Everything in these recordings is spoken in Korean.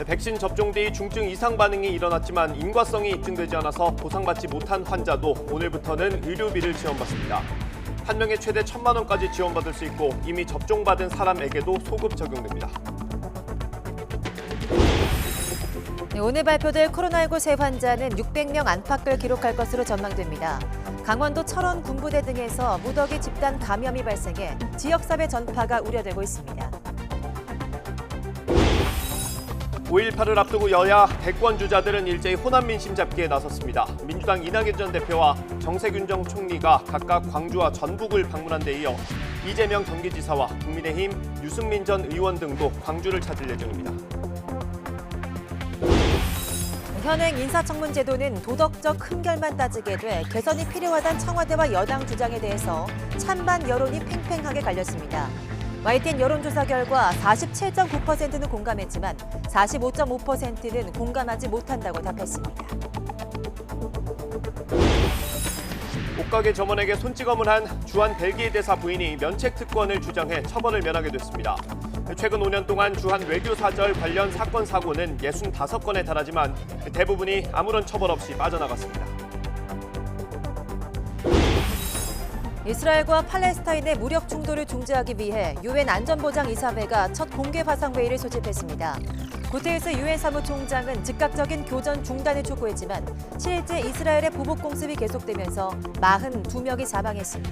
백신 접종 뒤 중증 이상 반응이 일어났지만 인과성이 입증되지 않아서 보상받지 못한 환자도 오늘부터는 의료비를 지원받습니다. 한 명에 최대 1,000만 원까지 지원받을 수 있고 이미 접종받은 사람에게도 소급 적용됩니다. 네, 오늘 발표될 코로나19 새 환자는 600명 안팎을 기록할 것으로 전망됩니다. 강원도 철원 군부대 등에서 무더기 집단 감염이 발생해 지역사회 전파가 우려되고 있습니다. 5.18을 앞두고 여야 대권 주자들은 일제히 호남 민심 잡기에 나섰습니다. 민주당 이낙연 전 대표와 정세균 전 총리가 각각 광주와 전북을 방문한 데 이어 이재명 경기지사와 국민의힘 유승민 전 의원 등도 광주를 찾을 예정입니다. 현행 인사청문제도는 도덕적 흠결만 따지게 돼 개선이 필요하다는 청와대와 여당 주장에 대해서 찬반 여론이 팽팽하게 갈렸습니다. YTN 여론조사 결과 47.9%는 공감했지만 45.5%는 공감하지 못한다고 답했습니다. 옷가게 점원에게 손찌검을 한 주한 벨기에 대사 부인이 면책 특권을 주장해 처벌을 면하게 됐습니다. 최근 5년 동안 주한 외교사절 관련 사건 사고는 65건에 달하지만 대부분이 아무런 처벌 없이 빠져나갔습니다. 이스라엘과 팔레스타인의 무력 충돌을 중재하기 위해 유엔 안전보장이사회가 첫 공개 화상회의를 소집했습니다. 구테르스 유엔 사무총장은 즉각적인 교전 중단을 촉구했지만 실제 이스라엘의 보복 공습이 계속되면서 42명이 사망했습니다.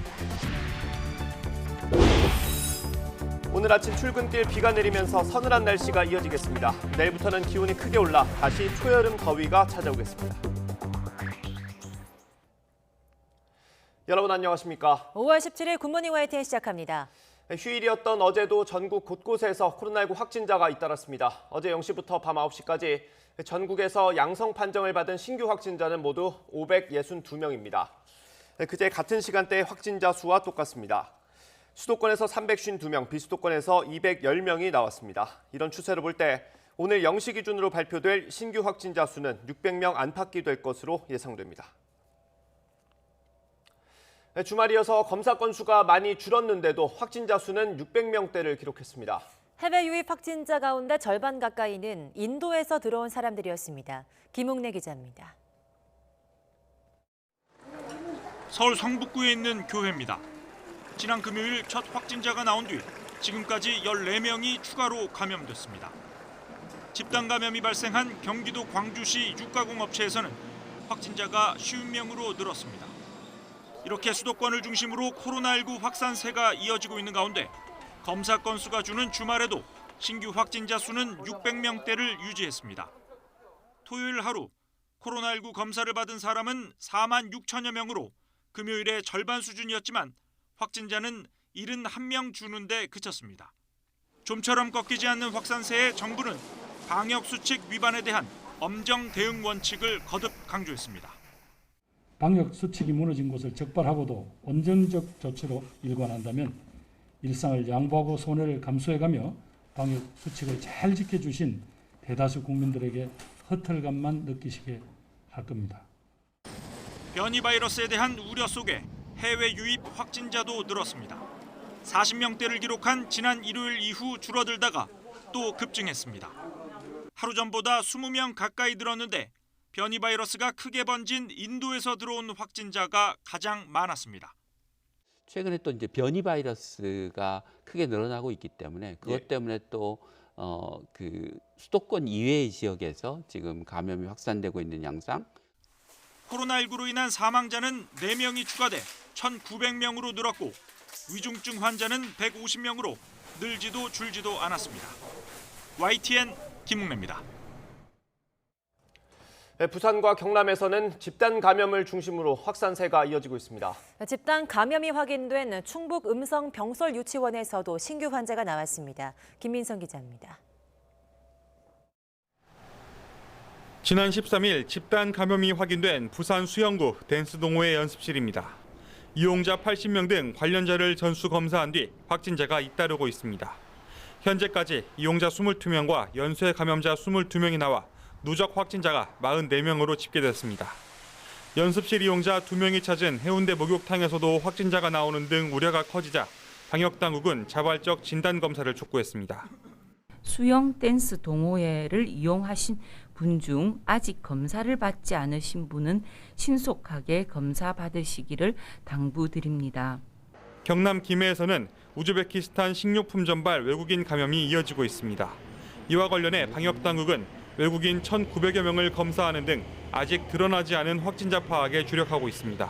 오늘 아침 출근길 비가 내리면서 서늘한 날씨가 이어지겠습니다. 내일부터는 기온이 크게 올라 다시 초여름 더위가 찾아오겠습니다. 여러분 안녕하십니까? 5월 17일 굿모닝 YTN 시작합니다. 휴일이었던 어제도 전국 곳곳에서 코로나19 확진자가 잇따랐습니다. 어제 0시부터 밤 9시까지 전국에서 양성 판정을 받은 신규 확진자는 모두 562명입니다. 그제 같은 시간대 확진자 수와 똑같습니다. 수도권에서 352명, 비수도권에서 210명이 나왔습니다. 이런 추세로 볼 때 오늘 0시 기준으로 발표될 신규 확진자 수는 600명 안팎이 될 것으로 예상됩니다. 주말이어서 검사 건수가 많이 줄었는데도 확진자 수는 600명대를 기록했습니다. 해외 유입 확진자 가운데 절반 가까이는 인도에서 들어온 사람들이었습니다. 김웅래 기자입니다. 서울 성북구에 있는 교회입니다. 지난 금요일 첫 확진자가 나온 뒤 지금까지 14명이 추가로 감염됐습니다. 집단 감염이 발생한 경기도 광주시 육가공업체에서는 확진자가 50명으로 늘었습니다. 이렇게 수도권을 중심으로 코로나19 확산세가 이어지고 있는 가운데 검사 건수가 주는 주말에도 신규 확진자 수는 600명대를 유지했습니다. 토요일 하루 코로나19 검사를 받은 사람은 4만 6천여 명으로 금요일의 절반 수준이었지만 확진자는 71명 주는데 그쳤습니다. 좀처럼 꺾이지 않는 확산세에 정부는 방역수칙 위반에 대한 엄정 대응 원칙을 거듭 강조했습니다. 방역 수칙이 무너진 곳을 적발하고도 원천적 조치로 일관한다면 일상을 양보하고 손해를 감수해가며 방역 수칙을 잘 지켜주신 대다수 국민들에게 허탈감만 느끼시게 할 겁니다. 변이 바이러스에 대한 우려 속에 해외 유입 확진자도 늘었습니다. 40명대를 기록한 지난 일요일 이후 줄어들다가 또 급증했습니다. 하루 전보다 20명 가까이 늘었는데 변이 바이러스가 크게 번진 인도에서 들어온 확진자가 가장 많았습니다. 최근에 또 이제 변이 바이러스가 크게 늘어나고 있기 때문에 그것 때문에 또 그 수도권 이외의 지역에서 지금 감염이 확산되고 있는 양상. 코로나19로 인한 사망자는 4명이 추가돼 1,900명으로 늘었고 위중증 환자는 150명으로 늘지도 줄지도 않았습니다. YTN 김웅래입니다. 부산과 경남에서는 집단 감염을 중심으로 확산세가 이어지고 있습니다. 집단 감염이 확인된 충북 음성 병설 유치원에서도 신규 환자가 나왔습니다. 김민성 기자입니다. 지난 13일 집단 감염이 확인된 부산 수영구 댄스동호회 연습실입니다. 이용자 80명 등 관련자를 전수 검사한 뒤 확진자가 잇따르고 있습니다. 현재까지 이용자 22명과 연쇄 감염자 22명이 나와 누적 확진자가 44명으로 집계됐습니다. 연습실 이용자 2명이 찾은 해운대 목욕탕에서도 확진자가 나오는 등 우려가 커지자 방역당국은 자발적 진단검사를 촉구했습니다. 수영 댄스 동호회를 이용하신 분 중 아직 검사를 받지 않으신 분은 신속하게 검사 받으시기를 당부드립니다. 경남 김해에서는 우즈베키스탄 식료품 전발 외국인 감염이 이어지고 있습니다. 이와 관련해 방역당국은 외국인 1,900여 명을 검사하는 등 아직 드러나지 않은 확진자 파악에 주력하고 있습니다.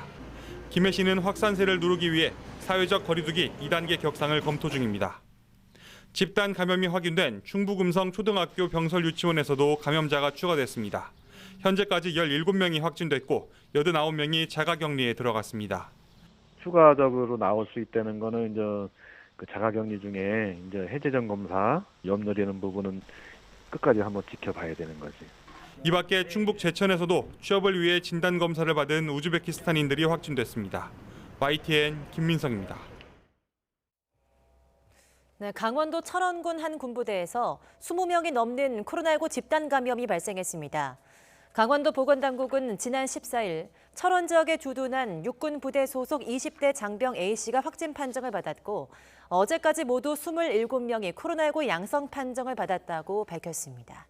김해시는 확산세를 누르기 위해 사회적 거리두기 2단계 격상을 검토 중입니다. 집단 감염이 확인된 충북음성 초등학교 병설 유치원에서도 감염자가 추가됐습니다. 현재까지 17명이 확진됐고 89명이 자가격리에 들어갔습니다. 추가적으로 나올 수 있다는 거는 이제 그 자가격리 중에 이제 해제전 검사 염려되는 부분은 끝까지 한번 지켜봐야 되는 거지. 이 밖에 충북 제천에서도 취업을 위해 진단 검사를 받은 우즈베키스탄인들이 확진됐습니다. YTN 김민성입니다. 네, 강원도 철원군 한 군부대에서 20명이 넘는 코로나19 집단 감염이 발생했습니다. 강원도 보건당국은 지난 14일 철원 지역에 주둔한 육군 부대 소속 20대 장병 A씨가 확진 판정을 받았고 어제까지 모두 27명이 코로나19 양성 판정을 받았다고 밝혔습니다.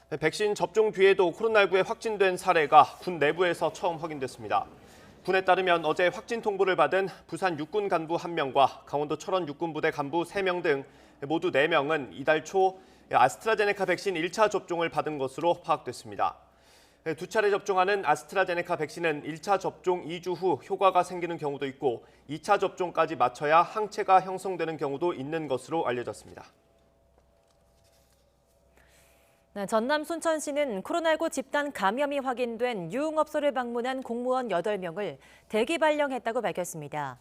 네, 백신 접종 뒤에도 코로나19에 확진된 사례가 군 내부에서 처음 확인됐습니다. 군에 따르면 어제 확진 통보를 받은 부산 육군 간부 1명과 강원도 철원 육군부대 간부 3명 등 모두 4명은 이달 초 아스트라제네카 백신 1차 접종을 받은 것으로 파악됐습니다. 2차례 접종하는 아스트라제네카 백신은 1차 접종 2주 후 효과가 생기는 경우도 있고 2차 접종까지 마쳐야 항체가 형성되는 경우도 있는 것으로 알려졌습니다. 네, 전남 순천시는 코로나19 집단 감염이 확인된 유흥업소를 방문한 공무원 8명을 대기 발령했다고 밝혔습니다.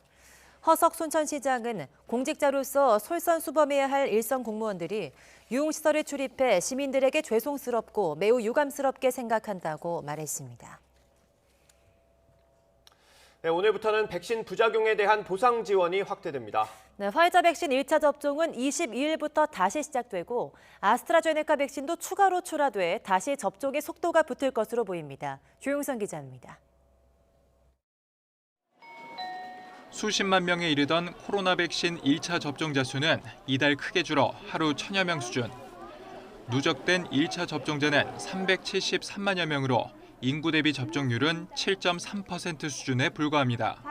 허석 순천시장은 공직자로서 솔선수범해야 할 일선 공무원들이 유흥시설에 출입해 시민들에게 죄송스럽고 매우 유감스럽게 생각한다고 말했습니다. 네, 오늘부터는 백신 부작용에 대한 보상 지원이 확대됩니다. 네, 화이자 백신 1차 접종은 22일부터 다시 시작되고 아스트라제네카 백신도 추가로 출하돼 다시 접종의 속도가 붙을 것으로 보입니다. 조용선 기자입니다. 수십만 명에 이르던 코로나 백신 1차 접종자 수는 이달 크게 줄어 하루 1000여 명 수준. 누적된 1차 접종자는 373만여 명으로 인구 대비 접종률은 7.3% 수준에 불과합니다.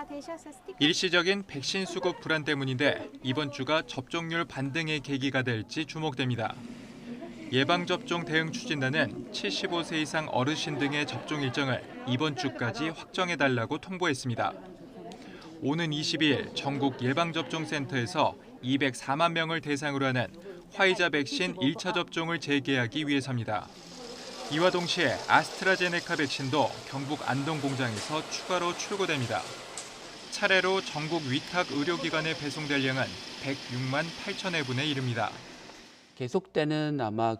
일시적인 백신 수급 불안 때문인데 이번 주가 접종률 반등의 계기가 될지 주목됩니다. 예방접종 대응 추진단은 75세 이상 어르신 등의 접종 일정을 이번 주까지 확정해달라고 통보했습니다. 오는 22일 전국 예방접종센터에서 204만 명을 대상으로 하는 화이자 백신 1차 접종을 재개하기 위해서입니다. 이와 동시에 아스트라제네카 백신도 경북 안동 공장에서 추가로 출고됩니다. 차례로 전국 위탁 의료기관에 배송될 양은 106만 8천 회분에 이릅니다. 계속되는 아마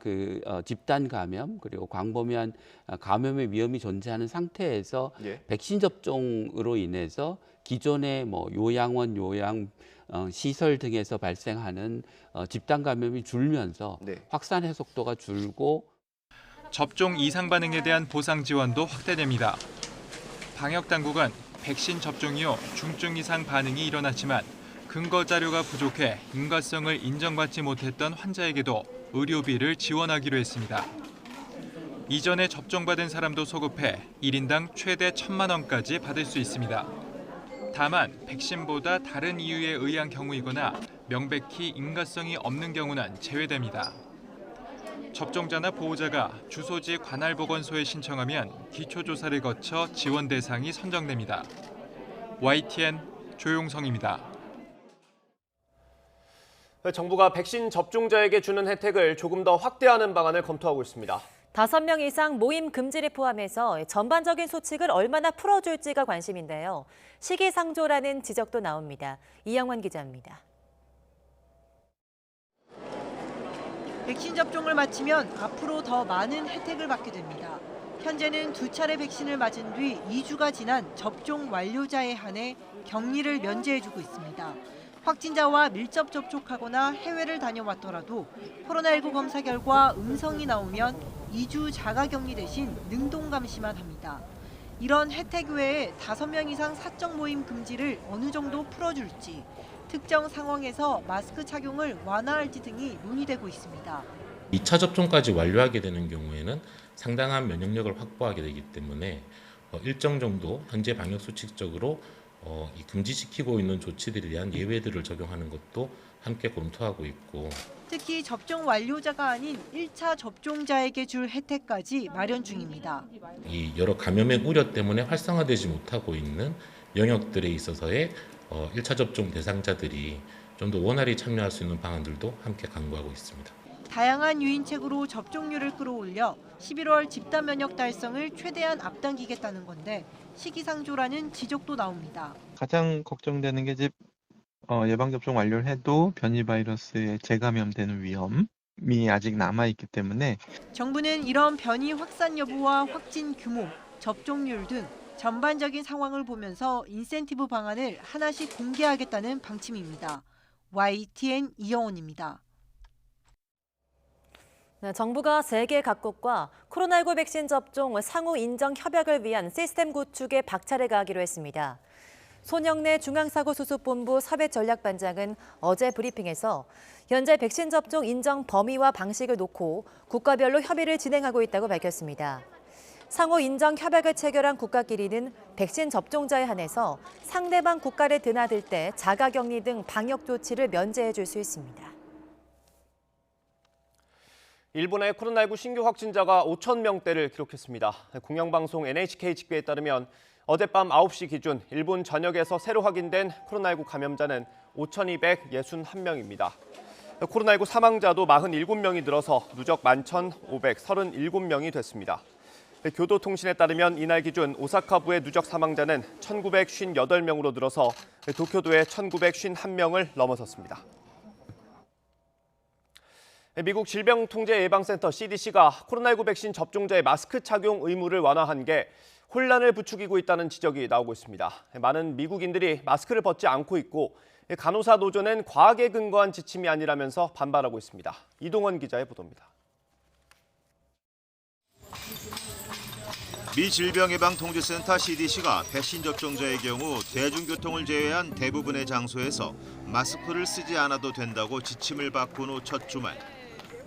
집단 감염 그리고 광범위한 감염의 위험이 존재하는 상태에서 백신 접종으로 인해서 기존의 요양원, 요양 시설 등에서 발생하는 집단 감염이 줄면서 확산의 속도가 줄고 접종 이상 반응에 대한 보상 지원도 확대됩니다. 방역당국은 백신 접종 이후 중증 이상 반응이 일어났지만 근거 자료가 부족해 인과성을 인정받지 못했던 환자에게도 의료비를 지원하기로 했습니다. 이전에 접종받은 사람도 소급해 1인당 최대 1,000만 원까지 받을 수 있습니다. 다만 백신보다 다른 이유에 의한 경우이거나 명백히 인과성이 없는 경우는 제외됩니다. 접종자나 보호자가 주소지 관할보건소에 신청하면 기초조사를 거쳐 지원 대상이 선정됩니다. YTN 조용성입니다. 정부가 백신 접종자에게 주는 혜택을 조금 더 확대하는 방안을 검토하고 있습니다. 5명 이상 모임 금지를 포함해서 전반적인 소칙을 얼마나 풀어줄지가 관심인데요. 시기상조라는 지적도 나옵니다. 이영환 기자입니다. 백신 접종을 마치면 앞으로 더 많은 혜택을 받게 됩니다. 현재는 2차례 백신을 맞은 뒤 2주가 지난 접종 완료자에 한해 격리를 면제해주고 있습니다. 확진자와 밀접 접촉하거나 해외를 다녀왔더라도 코로나19 검사 결과 음성이 나오면 2주 자가격리 대신 능동감시만 합니다. 이런 혜택 외에 5명 이상 사적 모임 금지를 어느 정도 풀어줄지, 특정 상황에서 마스크 착용을 완화할지 등이 논의되고 있습니다. 2차 접종까지 완료하게 되는 경우에는 상당한 면역력을 확보하게 되기 때문에 일정 정도 현재 방역 수칙적으로 이 금지시키고 있는 조치들에 대한 예외들을 적용하는 것도 함께 검토하고 있고, 특히 접종 완료자가 아닌 1차 접종자에게 줄 혜택까지 마련 중입니다. 이 여러 감염의 우려 때문에 활성화되지 못하고 있는 영역들에 있어서의 1차 접종 대상자들이 좀 더 원활히 참여할 수 있는 방안들도 함께 강구하고 있습니다. 다양한 유인책으로 접종률을 끌어올려 11월 집단 면역 달성을 최대한 앞당기겠다는 건데 시기상조라는 지적도 나옵니다. 가장 걱정되는 게 이제 예방접종 완료를 해도 변이 바이러스에 재감염되는 위험이 아직 남아있기 때문에 정부는 이런 변이 확산 여부와 확진 규모, 접종률 등 전반적인 상황을 보면서 인센티브 방안을 하나씩 공개하겠다는 방침입니다. YTN 이영훈입니다. 네, 정부가 세계 각국과 코로나19 백신 접종 상호 인정 협약을 위한 시스템 구축에 박차를 가하기로 했습니다. 손영래 중앙사고수습본부 섭외전략반장은 어제 브리핑에서 현재 백신 접종 인정 범위와 방식을 놓고 국가별로 협의를 진행하고 있다고 밝혔습니다. 상호 인정 협약을 체결한 국가끼리는 백신 접종자에 한해서 상대방 국가를 드나들 때 자가격리 등 방역 조치를 면제해 줄 수 있습니다. 일본의 코로나19 신규 확진자가 5천 명대를 기록했습니다. 공영방송 NHK 집계에 따르면 어젯밤 9시 기준 일본 전역에서 새로 확인된 코로나19 감염자는 5,261명입니다. 코로나19 사망자도 47명이 늘어서 누적 11,537명이 됐습니다. 교도통신에 따르면 이날 기준 오사카부의 누적 사망자는 1,958명으로 늘어서 도쿄도의 1,951명을 넘어섰습니다. 미국 질병통제예방센터 CDC가 코로나19 백신 접종자의 마스크 착용 의무를 완화한 게 혼란을 부추기고 있다는 지적이 나오고 있습니다. 많은 미국인들이 마스크를 벗지 않고 있고 간호사 노조는 과학에 근거한 지침이 아니라면서 반발하고 있습니다. 이동원 기자의 보도입니다. 미 질병예방통제센터 CDC가 백신 접종자의 경우 대중교통을 제외한 대부분의 장소에서 마스크를 쓰지 않아도 된다고 지침을 바꾼 후 첫 주말,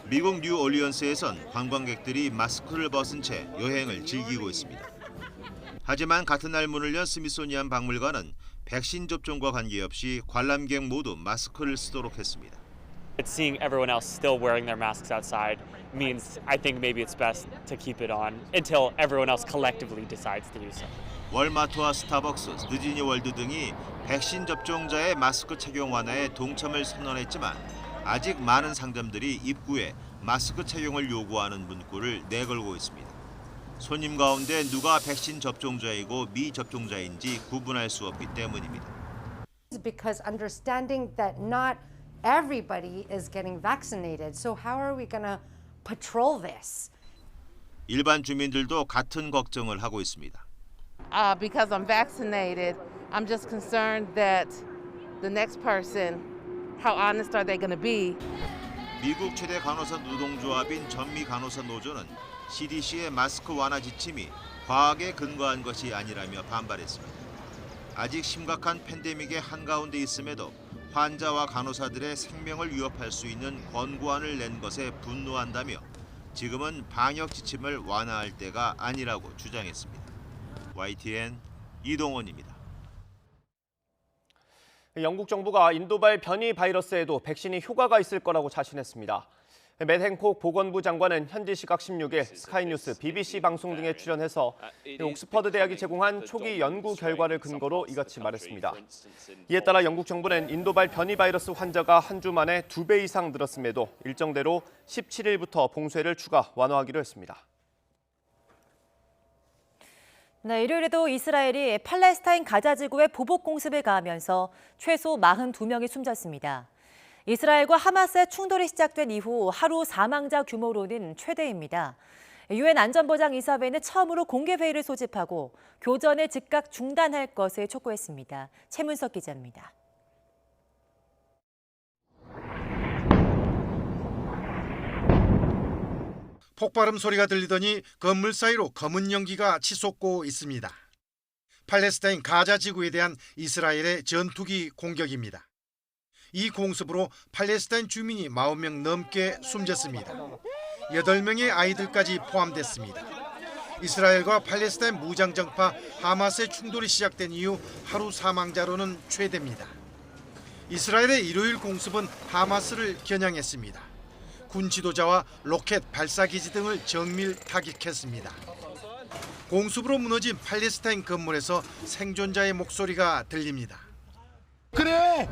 미국 뉴올리언스에선 관광객들이 마스크를 벗은 채 여행을 즐기고 있습니다. 하지만 같은 날 문을 연 스미소니안 박물관은 백신 접종과 관계없이 관람객 모두 마스크를 쓰도록 했습니다. Seeing everyone else still wearing their masks outside means I think maybe it's best to keep it on until everyone else collectively decides to do so. 월마트와 스타벅스, 디즈니월드 등이 백신 접종자의 마스크 착용 완화에 동참을 선언했지만 아직 많은 상점들이 입구에 마스크 착용을 요구하는 문구를 내걸고 있습니다. 손님 가운데 누가 백신 접종자이고 미접종자인지 구분할 수 없기 때문입니다. Because understanding that not everybody is getting vaccinated. So how are we going to patrol this? 일반 주민들도 같은 걱정을 하고 있습니다. Because I'm vaccinated, I'm just concerned that the next person, how honest are they going to be? 미국 최대 간호사 노동조합인 전미 간호사 노조는 CDC의 마스크 완화 지침이 과학에 근거한 것이 아니라며 반발했습니다. 아직 심각한 팬데믹의 한가운데 있음에도 환자와 간호사들의 생명을 위협할 수 있는 권고안을 낸 것에 분노한다며 지금은 방역 지침을 완화할 때가 아니라고 주장했습니다. YTN 이동원입니다. 영국 정부가 인도발 변이 바이러스에도 백신이 효과가 있을 거라고 자신했습니다. 맷 행콕 보건부 장관은 현지 시각 16일 스카이뉴스, BBC 방송 등에 출연해서 옥스퍼드 대학이 제공한 초기 연구 결과를 근거로 이같이 말했습니다. 이에 따라 영국 정부는 인도발 변이 바이러스 환자가 한 주 만에 2배 이상 늘었음에도 일정대로 17일부터 봉쇄를 추가 완화하기로 했습니다. 네, 일요일에도 이스라엘이 팔레스타인 가자 지구에 보복 공습을 가하면서 최소 42명이 숨졌습니다. 이스라엘과 하마스의 충돌이 시작된 이후 하루 사망자 규모로는 최대입니다. 유엔 안전보장이사회는 처음으로 공개회의를 소집하고 교전을 즉각 중단할 것을 촉구했습니다. 최문석 기자입니다. 폭발음 소리가 들리더니 건물 사이로 검은 연기가 치솟고 있습니다. 팔레스타인 가자 지구에 대한 이스라엘의 전투기 공격입니다. 이 공습으로 팔레스타인 주민이 40명 넘게 숨졌습니다. 8명의 아이들까지 포함됐습니다. 이스라엘과 팔레스타인 무장정파 하마스의 충돌이 시작된 이후 하루 사망자로는 최대입니다. 이스라엘의 일요일 공습은 하마스를 겨냥했습니다. 군 지도자와 로켓 발사기지 등을 정밀 타격했습니다. 공습으로 무너진 팔레스타인 건물에서 생존자의 목소리가 들립니다. 그래!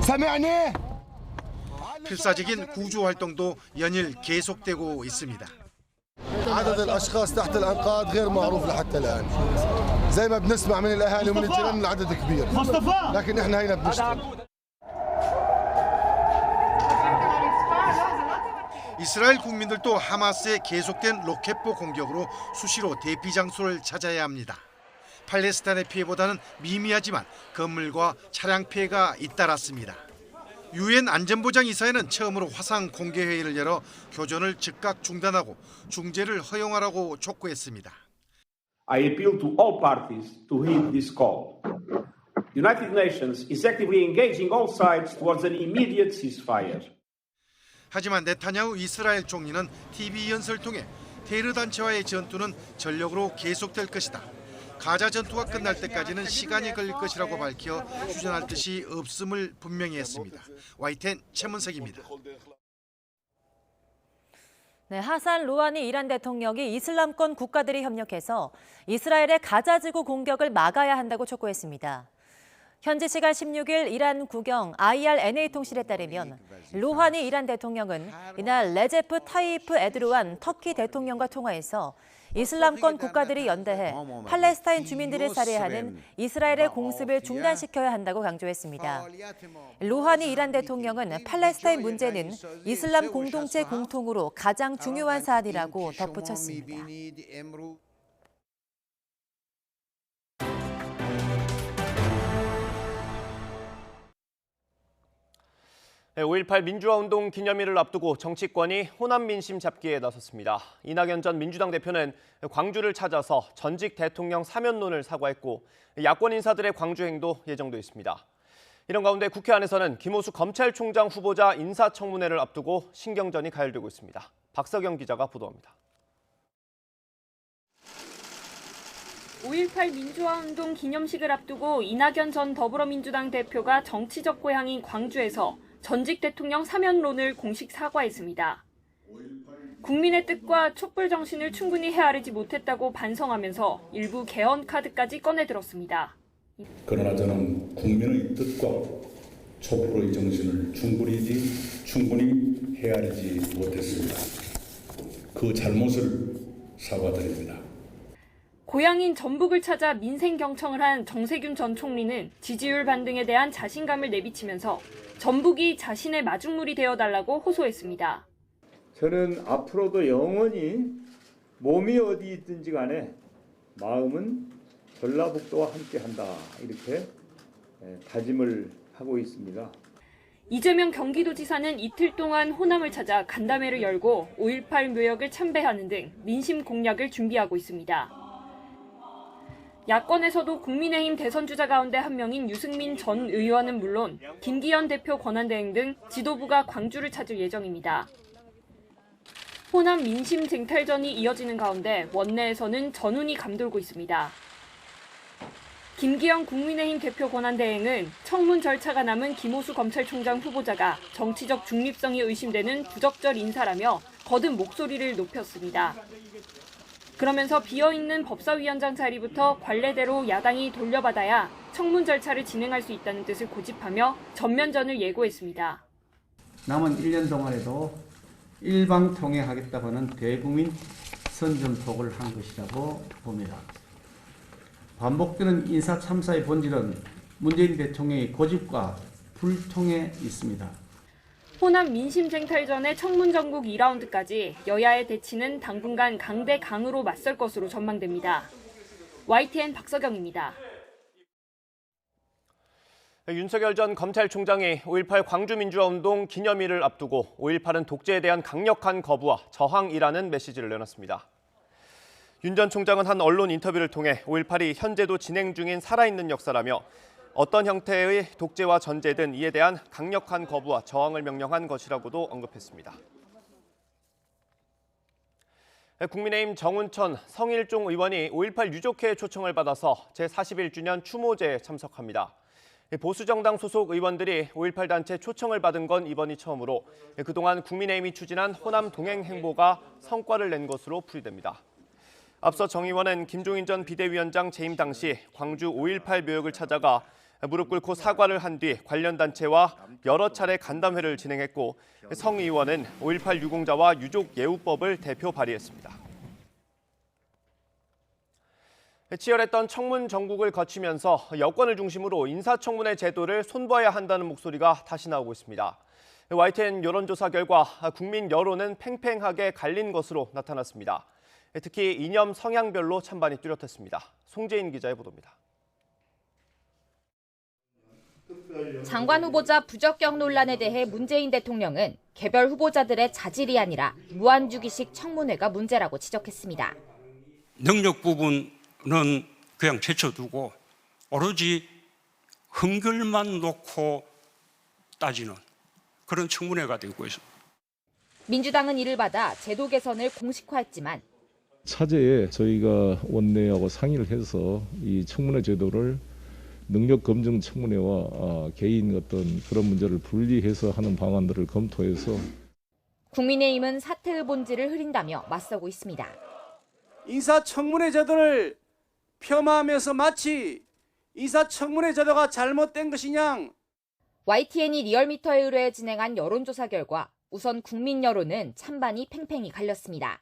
사매하네! 필사적인 구조 활동도 연일 계속되고 있습니다. عدد الاشخاص تحت الانقاض غير معروف لحتى الان. زي ما بنسمع من الاهالي ومن الجيران العدد كبير. لكن احنا هنا بنشتغل. 이스라엘 국민들도 하마스의 계속된 로켓포 공격으로 수시로 대피 장소를 찾아야 합니다. 팔레스타인의 피해보다는 미미하지만 건물과 차량 피해가 잇따랐습니다. 유엔 안전보장이사회는 처음으로 화상 공개회의를 열어 교전을 즉각 중단하고 중재를 허용하라고 촉구했습니다. I appeal to all parties to heed this call. The United Nations is actively engaging all sides towards an immediate ceasefire. 하지만 네타냐후 이스라엘 총리는 TV 연설을 통해 테러 단체와의 전투는 전력으로 계속될 것이다. 가자 전투가 끝날 때까지는 시간이 걸릴 것이라고 밝혀 휴전할 뜻이 없음을 분명히 했습니다. YTN 최문석입니다. 네, 하산 로하니 이란 대통령이 이슬람권 국가들이 협력해서 이스라엘의 가자지구 공격을 막아야 한다고 촉구했습니다. 현지 시간 16일 이란 국영 IRNA 통신에 따르면 로하니 이란 대통령은 이날 레제프 타이프 에르도안 터키 대통령과 통화해서 이슬람권 국가들이 연대해 팔레스타인 주민들을 살해하는 이스라엘의 공습을 중단시켜야 한다고 강조했습니다. 로하니 이란 대통령은 팔레스타인 문제는 이슬람 공동체 공통으로 가장 중요한 사안이라고 덧붙였습니다. 5.18 민주화운동 기념일을 앞두고 정치권이 호남 민심 잡기에 나섰습니다. 이낙연 전 민주당 대표는 광주를 찾아서 전직 대통령 사면론을 사과했고 야권 인사들의 광주 행도 예정돼 있습니다. 이런 가운데 국회 안에서는 김호수 검찰총장 후보자 인사청문회를 앞두고 신경전이 가열되고 있습니다. 박석영 기자가 보도합니다. 5.18 민주화운동 기념식을 앞두고 이낙연 전 더불어민주당 대표가 정치적 고향인 광주에서 전직 대통령 사면론을 공식 사과했습니다. 국민의 뜻과 촛불 정신을 충분히 헤아리지 못했다고 반성하면서 일부 개헌 카드까지 꺼내들었습니다. 그러나 저는 국민의 뜻과 촛불의 정신을 충분히 헤아리지 못했습니다. 그 잘못을 사과드립니다. 고향인 전북을 찾아 민생 경청을 한 정세균 전 총리는 지지율 반등에 대한 자신감을 내비치면서 전북이 자신의 마중물이 되어달라고 호소했습니다. 저는 앞으로도 영원히 몸이 어디 있든지 간에 마음은 전라북도와 함께한다 이렇게 다짐을 하고 있습니다. 이재명 경기도지사는 이틀 동안 호남을 찾아 간담회를 열고 5.18 묘역을 참배하는 등 민심 공략을 준비하고 있습니다. 야권에서도 국민의힘 대선주자 가운데 한 명인 유승민 전 의원은 물론 김기현 대표 권한대행 등 지도부가 광주를 찾을 예정입니다. 호남 민심 쟁탈전이 이어지는 가운데 원내에서는 전운이 감돌고 있습니다. 김기현 국민의힘 대표 권한대행은 청문 절차가 남은 김호수 검찰총장 후보자가 정치적 중립성이 의심되는 부적절 인사라며 거듭 목소리를 높였습니다. 그러면서 비어있는 법사위원장 자리부터 관례대로 야당이 돌려받아야 청문 절차를 진행할 수 있다는 뜻을 고집하며 전면전을 예고했습니다. 남은 1년 동안에도 일방통행하겠다고는 대국민 선전포고를 한 것이라고 봅니다. 반복되는 인사 참사의 본질은 문재인 대통령의 고집과 불통에 있습니다. 호남 민심 쟁탈전의 청문 전국 2라운드까지 여야의 대치는 당분간 강대강으로 맞설 것으로 전망됩니다. YTN 박석영입니다. 윤석열 전 검찰총장이 5.18 광주민주화운동 기념일을 앞두고 5.18은 독재에 대한 강력한 거부와 저항이라는 메시지를 내놨습니다. 윤 전 총장은 한 언론 인터뷰를 통해 5.18이 현재도 진행 중인 살아있는 역사라며 어떤 형태의 독재와 전제든 이에 대한 강력한 거부와 저항을 명령한 것이라고도 언급했습니다. 국민의힘 정운천, 성일종 의원이 5.18 유족회 초청을 받아서 제41주년 추모제에 참석합니다. 보수정당 소속 의원들이 5.18 단체 초청을 받은 건 이번이 처음으로 그동안 국민의힘이 추진한 호남 동행 행보가 성과를 낸 것으로 풀이됩니다. 앞서 정 의원은 김종인 전 비대위원장 재임 당시 광주 5.18 묘역을 찾아가 무릎 꿇고 사과를 한 뒤 관련 단체와 여러 차례 간담회를 진행했고 성 의원은 5.18 유공자와 유족 예우법을 대표 발의했습니다. 치열했던 청문 정국을 거치면서 여권을 중심으로 인사청문회 제도를 손봐야 한다는 목소리가 다시 나오고 있습니다. YTN 여론조사 결과 국민 여론은 팽팽하게 갈린 것으로 나타났습니다. 특히 이념 성향별로 찬반이 뚜렷했습니다. 송재인 기자의 보도입니다. 장관 후보자 부적격 논란에 대해 문재인 대통령은 개별 후보자들의 자질이 아니라 무한주기식 청문회가 문제라고 지적했습니다. 능력 부분은 그냥 제쳐두고 오로지 흥결만 놓고 따지는 그런 청문회가 되고 있습니다. 민주당은 이를 받아 제도 개선을 공식화했지만 차제에 저희가 원내하고 상의를 해서 이 청문회 제도를 능력 검증 청문회와 개인 어떤 그런 문제를 분리해서 하는 방안들을 검토해서 국민의힘은 사태의 본질을 흐린다며 맞서고 있습니다. 인사청문회 제도를 폄하하면서 마치 인사청문회 제도가 잘못된 것이냐. YTN이 리얼미터에 의뢰해 진행한 여론조사 결과 우선 국민 여론은 찬반이 팽팽히 갈렸습니다.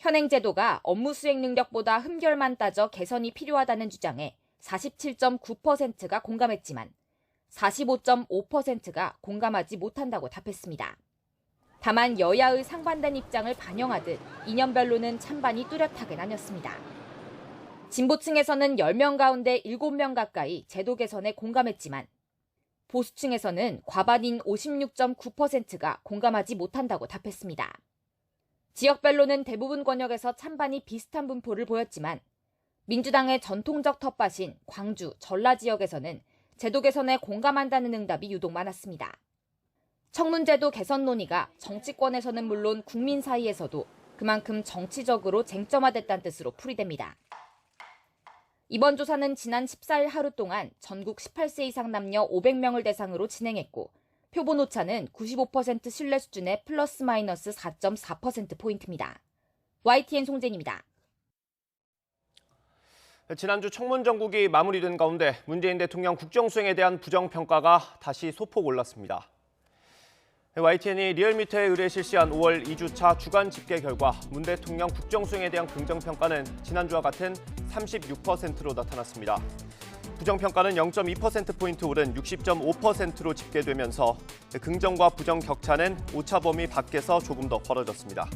현행 제도가 업무 수행 능력보다 흠결만 따져 개선이 필요하다는 주장에 47.9%가 공감했지만 45.5%가 공감하지 못한다고 답했습니다. 다만 여야의 상반된 입장을 반영하듯 이념별로는 찬반이 뚜렷하게 나뉘었습니다. 진보층에서는 10명 가운데 7명 가까이 제도 개선에 공감했지만 보수층에서는 과반인 56.9%가 공감하지 못한다고 답했습니다. 지역별로는 대부분 권역에서 찬반이 비슷한 분포를 보였지만 민주당의 전통적 텃밭인 광주, 전라 지역에서는 제도 개선에 공감한다는 응답이 유독 많았습니다. 청문제도 개선 논의가 정치권에서는 물론 국민 사이에서도 그만큼 정치적으로 쟁점화됐다는 뜻으로 풀이됩니다. 이번 조사는 지난 14일 하루 동안 전국 18세 이상 남녀 500명을 대상으로 진행했고 표본 오차는 95% 신뢰 수준의 플러스 마이너스 4.4%포인트입니다. YTN 송재인입니다. 지난주 청문 정국이 마무리된 가운데 문재인 대통령 국정수행에 대한 부정평가가 다시 소폭 올랐습니다. YTN이 리얼미터에 의뢰 실시한 5월 2주차 주간 집계 결과 문 대통령 국정수행에 대한 긍정평가는 지난주와 같은 36%로 나타났습니다. 부정평가는 0.2%포인트 오른 60.5%로 집계되면서 긍정과 부정 격차는 오차 범위 밖에서 조금 더 벌어졌습니다.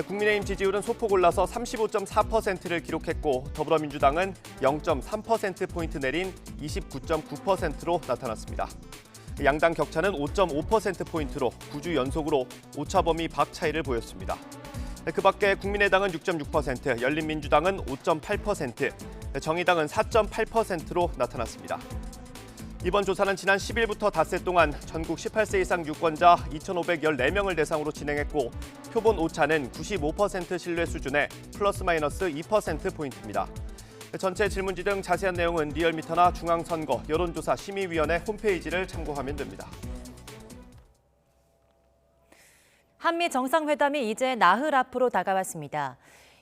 국민의힘 지지율은 소폭 올라서 35.4%를 기록했고 더불어민주당은 0.3%포인트 내린 29.9%로 나타났습니다. 양당 격차는 5.5%포인트로 9주 연속으로 오차 범위 밖 차이를 보였습니다. 그 밖에 국민의당은 6.6%, 열린민주당은 5.8%, 정의당은 4.8%로 나타났습니다. 이번 조사는 지난 10일부터 닷새 동안 전국 18세 이상 유권자 2,514명을 대상으로 진행했고 표본 오차는 95% 신뢰 수준의 플러스 마이너스 2%포인트입니다. 전체 질문지 등 자세한 내용은 리얼미터나 중앙선거 여론조사 심의위원회 홈페이지를 참고하면 됩니다. 한미 정상회담이 이제 나흘 앞으로 다가왔습니다.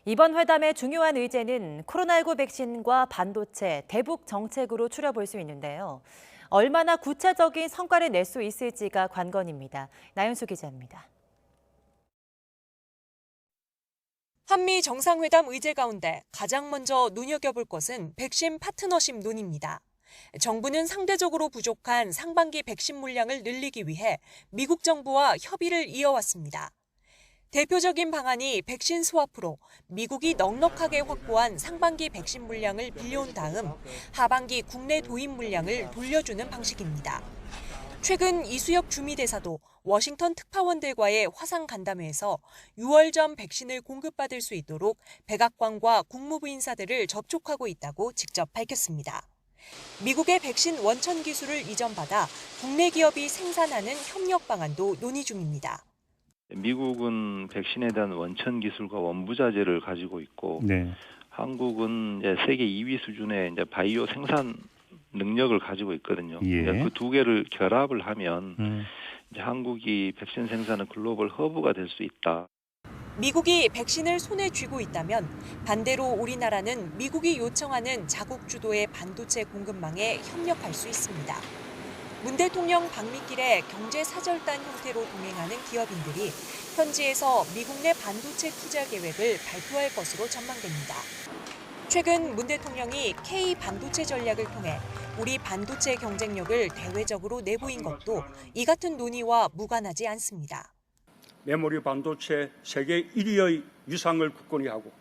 이번 회담의 중요한 의제는 코로나19 백신과 반도체, 대북 정책으로 추려볼 수 있는데요. 얼마나 구체적인 성과를 낼 수 있을지가 관건입니다. 나윤수 기자입니다. 한미 정상회담 의제 가운데 가장 먼저 눈여겨볼 것은 백신 파트너십 논의입니다. 정부는 상대적으로 부족한 상반기 백신 물량을 늘리기 위해 미국 정부와 협의를 이어왔습니다. 대표적인 방안이 백신 스와프로 미국이 넉넉하게 확보한 상반기 백신 물량을 빌려온 다음 하반기 국내 도입 물량을 돌려주는 방식입니다. 최근 이수혁 주미대사도 워싱턴 특파원들과의 화상 간담회에서 6월 전 백신을 공급받을 수 있도록 백악관과 국무부 인사들을 접촉하고 있다고 직접 밝혔습니다. 미국의 백신 원천 기술을 이전받아 국내 기업이 생산하는 협력 방안도 논의 중입니다. 미국은 백신에 대한 원천 기술과 원부자재를 가지고 있고 한국은 이제 세계 2위 수준의 이제 바이오 생산 능력을 가지고 있거든요. 그 두 개를 결합을 하면 이제 한국이 백신 생산의 글로벌 허브가 될 수 있다. 미국이 백신을 손에 쥐고 있다면 반대로 우리나라는 미국이 요청하는 자국 주도의 반도체 공급망에 협력할 수 있습니다. 문 대통령 방미길에 경제사절단 형태로 동행하는 기업인들이 현지에서 미국 내 반도체 투자 계획을 발표할 것으로 전망됩니다. 최근 문 대통령이 K 반도체 전략을 통해 우리 반도체 경쟁력을 대외적으로 내보인 것도 이 같은 논의와 무관하지 않습니다. 메모리 반도체 세계 1위의 위상을 굳건히 하고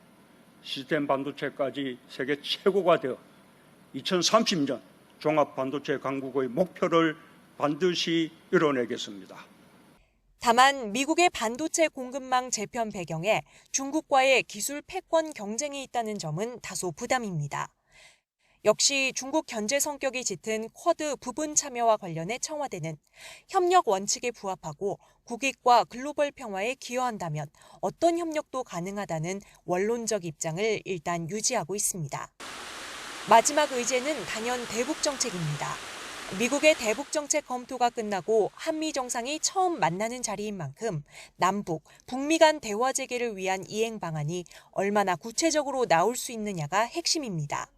시스템 반도체까지 세계 최고가 되어 2030년 종합 반도체 강국의 목표를 반드시 이뤄내겠습니다. 다만 미국의 반도체 공급망 재편 배경에 중국과의 기술 패권 경쟁이 있다는 점은 다소 부담입니다. 역시 중국 견제 성격이 짙은 쿼드 부분 참여와 관련해 청와대는 협력 원칙에 부합하고 국익과 글로벌 평화에 기여한다면 어떤 협력도 가능하다는 원론적 입장을 일단 유지하고 있습니다. 마지막 의제는 단연 대북 정책입니다. 미국의 대북 정책 검토가 끝나고 한미 정상이 처음 만나는 자리인 만큼 남북, 북미 간 대화 재개를 위한 이행 방안이 얼마나 구체적으로 나올 수 있느냐가 핵심입니다.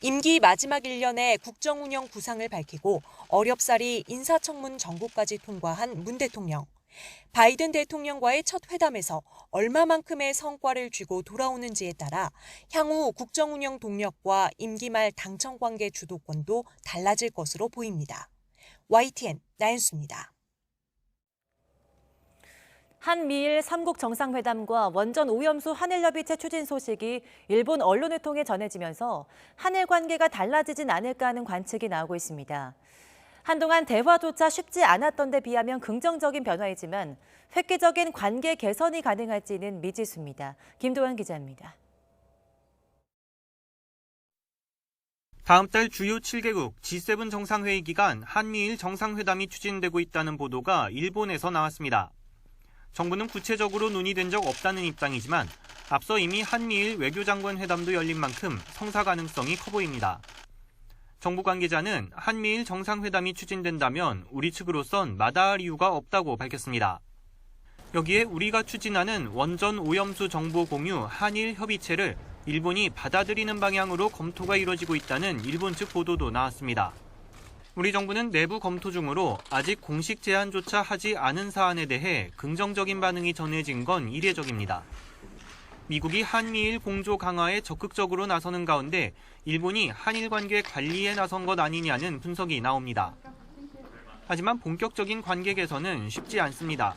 임기 마지막 1년에 국정 운영 구상을 밝히고 어렵사리 인사청문 정국까지 통과한 문 대통령. 바이든 대통령과의 첫 회담에서 얼마만큼의 성과를 쥐고 돌아오는지에 따라 향후 국정 운영 동력과 임기 말 당청 관계 주도권도 달라질 것으로 보입니다. YTN 나연수입니다. 한미일 3국 정상회담과 원전 오염수 한일협의체 추진 소식이 일본 언론을 통해 전해지면서 한일 관계가 달라지진 않을까 하는 관측이 나오고 있습니다. 한동안 대화조차 쉽지 않았던 데 비하면 긍정적인 변화이지만 획기적인 관계 개선이 가능할지는 미지수입니다. 김도환 기자입니다. 다음 달 주요 7개국 G7 정상회의 기간 한미일 정상회담이 추진되고 있다는 보도가 일본에서 나왔습니다. 정부는 구체적으로 논의된 적 없다는 입장이지만 앞서 이미 한미일 외교장관 회담도 열린 만큼 성사 가능성이 커 보입니다. 정부 관계자는 한미일 정상회담이 추진된다면 우리 측으로선 마다할 이유가 없다고 밝혔습니다. 여기에 우리가 추진하는 원전 오염수 정보 공유 한일 협의체를 일본이 받아들이는 방향으로 검토가 이뤄지고 있다는 일본 측 보도도 나왔습니다. 우리 정부는 내부 검토 중으로 아직 공식 제안조차 하지 않은 사안에 대해 긍정적인 반응이 전해진 건 이례적입니다. 미국이 한미일 공조 강화에 적극적으로 나서는 가운데 일본이 한일 관계 관리에 나선 것 아니냐는 분석이 나옵니다. 하지만 본격적인 관계 개선은 쉽지 않습니다.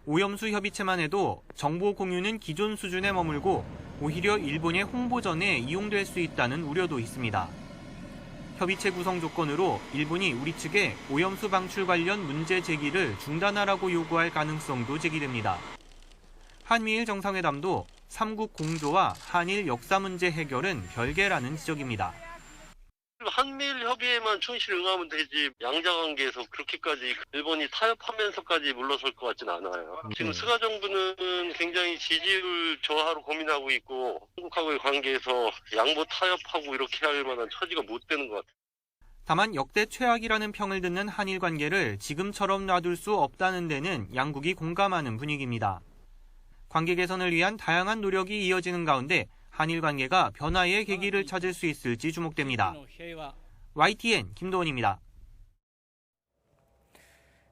오염수 협의체만 해도 정보 공유는 기존 수준에 머물고 오히려 일본의 홍보전에 이용될 수 있다는 우려도 있습니다. 협의체 구성 조건으로 일본이 우리 측에 오염수 방출 관련 문제 제기를 중단하라고 요구할 가능성도 제기됩니다. 한미일 정상회담도 3국 공조와 한일 역사 문제 해결은 별개라는 지적입니다. 한미일 협의에만 충실히 응하면 되지 양자관계에서 그렇게까지 일본이 타협하면서까지 물러설 것 같진 않아요. 지금 스가 정부는 굉장히 지지율 저하로 고민하고 있고 한국하고의 관계에서 양보 타협하고 이렇게 할 만한 처지가 못 되는 것 같아요. 다만 역대 최악이라는 평을 듣는 한일 관계를 지금처럼 놔둘 수 없다는 데는 양국이 공감하는 분위기입니다. 관계 개선을 위한 다양한 노력이 이어지는 가운데 한일 관계가 변화의 계기를 찾을 수 있을지 주목됩니다. YTN 김도원입니다.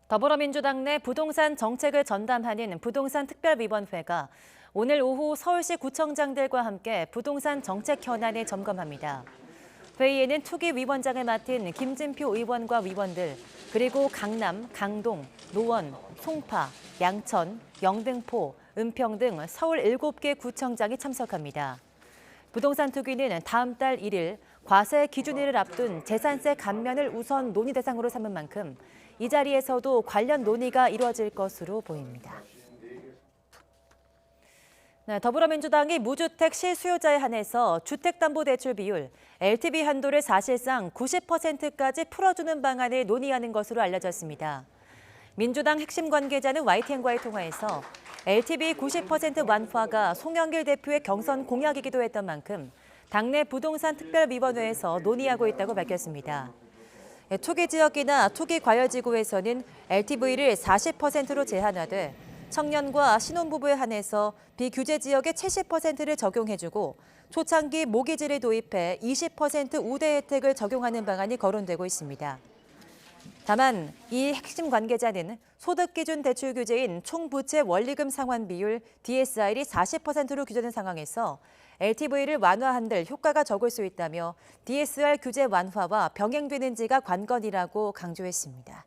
더불어민주당 내 부동산 정책을 전담하는 부동산 특별위원회가 오늘 오후 서울시 구청장들과 함께 부동산 정책 현안을 점검합니다. 회의에는 투기위원장을 맡은 김진표 의원과 위원들, 그리고 강남, 강동, 노원, 송파, 양천, 영등포, 은평 등 서울 7개 구청장이 참석합니다. 부동산 투기는 다음 달 1일 과세 기준일을 앞둔 재산세 감면을 우선 논의 대상으로 삼은 만큼 이 자리에서도 관련 논의가 이루어질 것으로 보입니다. 네, 더불어민주당이 무주택 실수요자에 한해서 주택담보대출 비율, LTV 한도를 사실상 90%까지 풀어주는 방안을 논의하는 것으로 알려졌습니다. 민주당 핵심 관계자는 YTN과의 통화에서 LTV 90% 완화가 송영길 대표의 경선 공약이기도 했던 만큼 당내 부동산 특별위원회에서 논의하고 있다고 밝혔습니다. 투기 지역이나 투기 과열지구에서는 LTV를 40%로 제한하되 청년과 신혼부부에 한해서 비규제 지역의 70%를 적용해주고 초창기 모기지를 도입해 20% 우대 혜택을 적용하는 방안이 거론되고 있습니다. 다만 이 핵심 관계자는 소득기준 대출 규제인 총부채 원리금 상환 비율 DSR이 40%로 규정된 상황에서 LTV를 완화한들 효과가 적을 수 있다며 DSR 규제 완화와 병행되는지가 관건이라고 강조했습니다.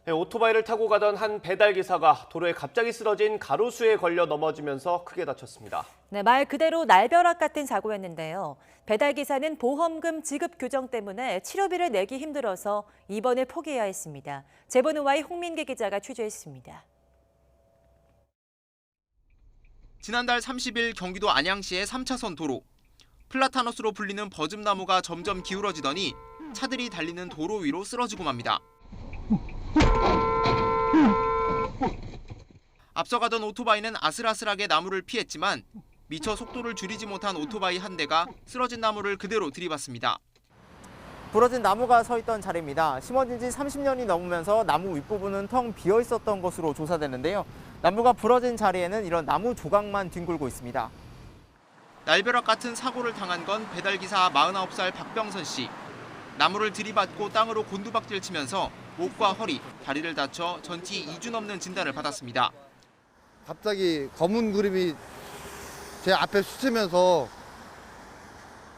오토바이를 타고 가던 한 배달기사가 도로에 갑자기 쓰러진 가로수에 걸려 넘어지면서 크게 다쳤습니다. 네, 말 그대로 날벼락 같은 사고였는데요. 배달기사는 보험금 지급 규정 때문에 치료비를 내기 힘들어서 입원을 포기해야 했습니다. 제보는 Y 홍민기 기자가 취재했습니다. 지난달 30일 경기도 안양시의 3차선 도로. 플라타너스로 불리는 버즘나무가 점점 기울어지더니 차들이 달리는 도로 위로 쓰러지고 맙니다. 앞서가던 오토바이는 아슬아슬하게 나무를 피했지만 미처 속도를 줄이지 못한 오토바이 한 대가 쓰러진 나무를 그대로 들이받습니다. 부러진 나무가 서 있던 자리입니다. 심어진 지 30년이 넘으면서 나무 윗부분은 텅 비어 있었던 것으로 조사되는데요. 나무가 부러진 자리에는 이런 나무 조각만 뒹굴고 있습니다. 날벼락 같은 사고를 당한 건 배달기사 49살 박병선 씨. 나무를 들이받고 땅으로 곤두박질 치면서 목과 허리, 다리를 다쳐 전치 2주 넘는 진단을 받았습니다. 갑자기 검은 그림이 제 앞에 스치면서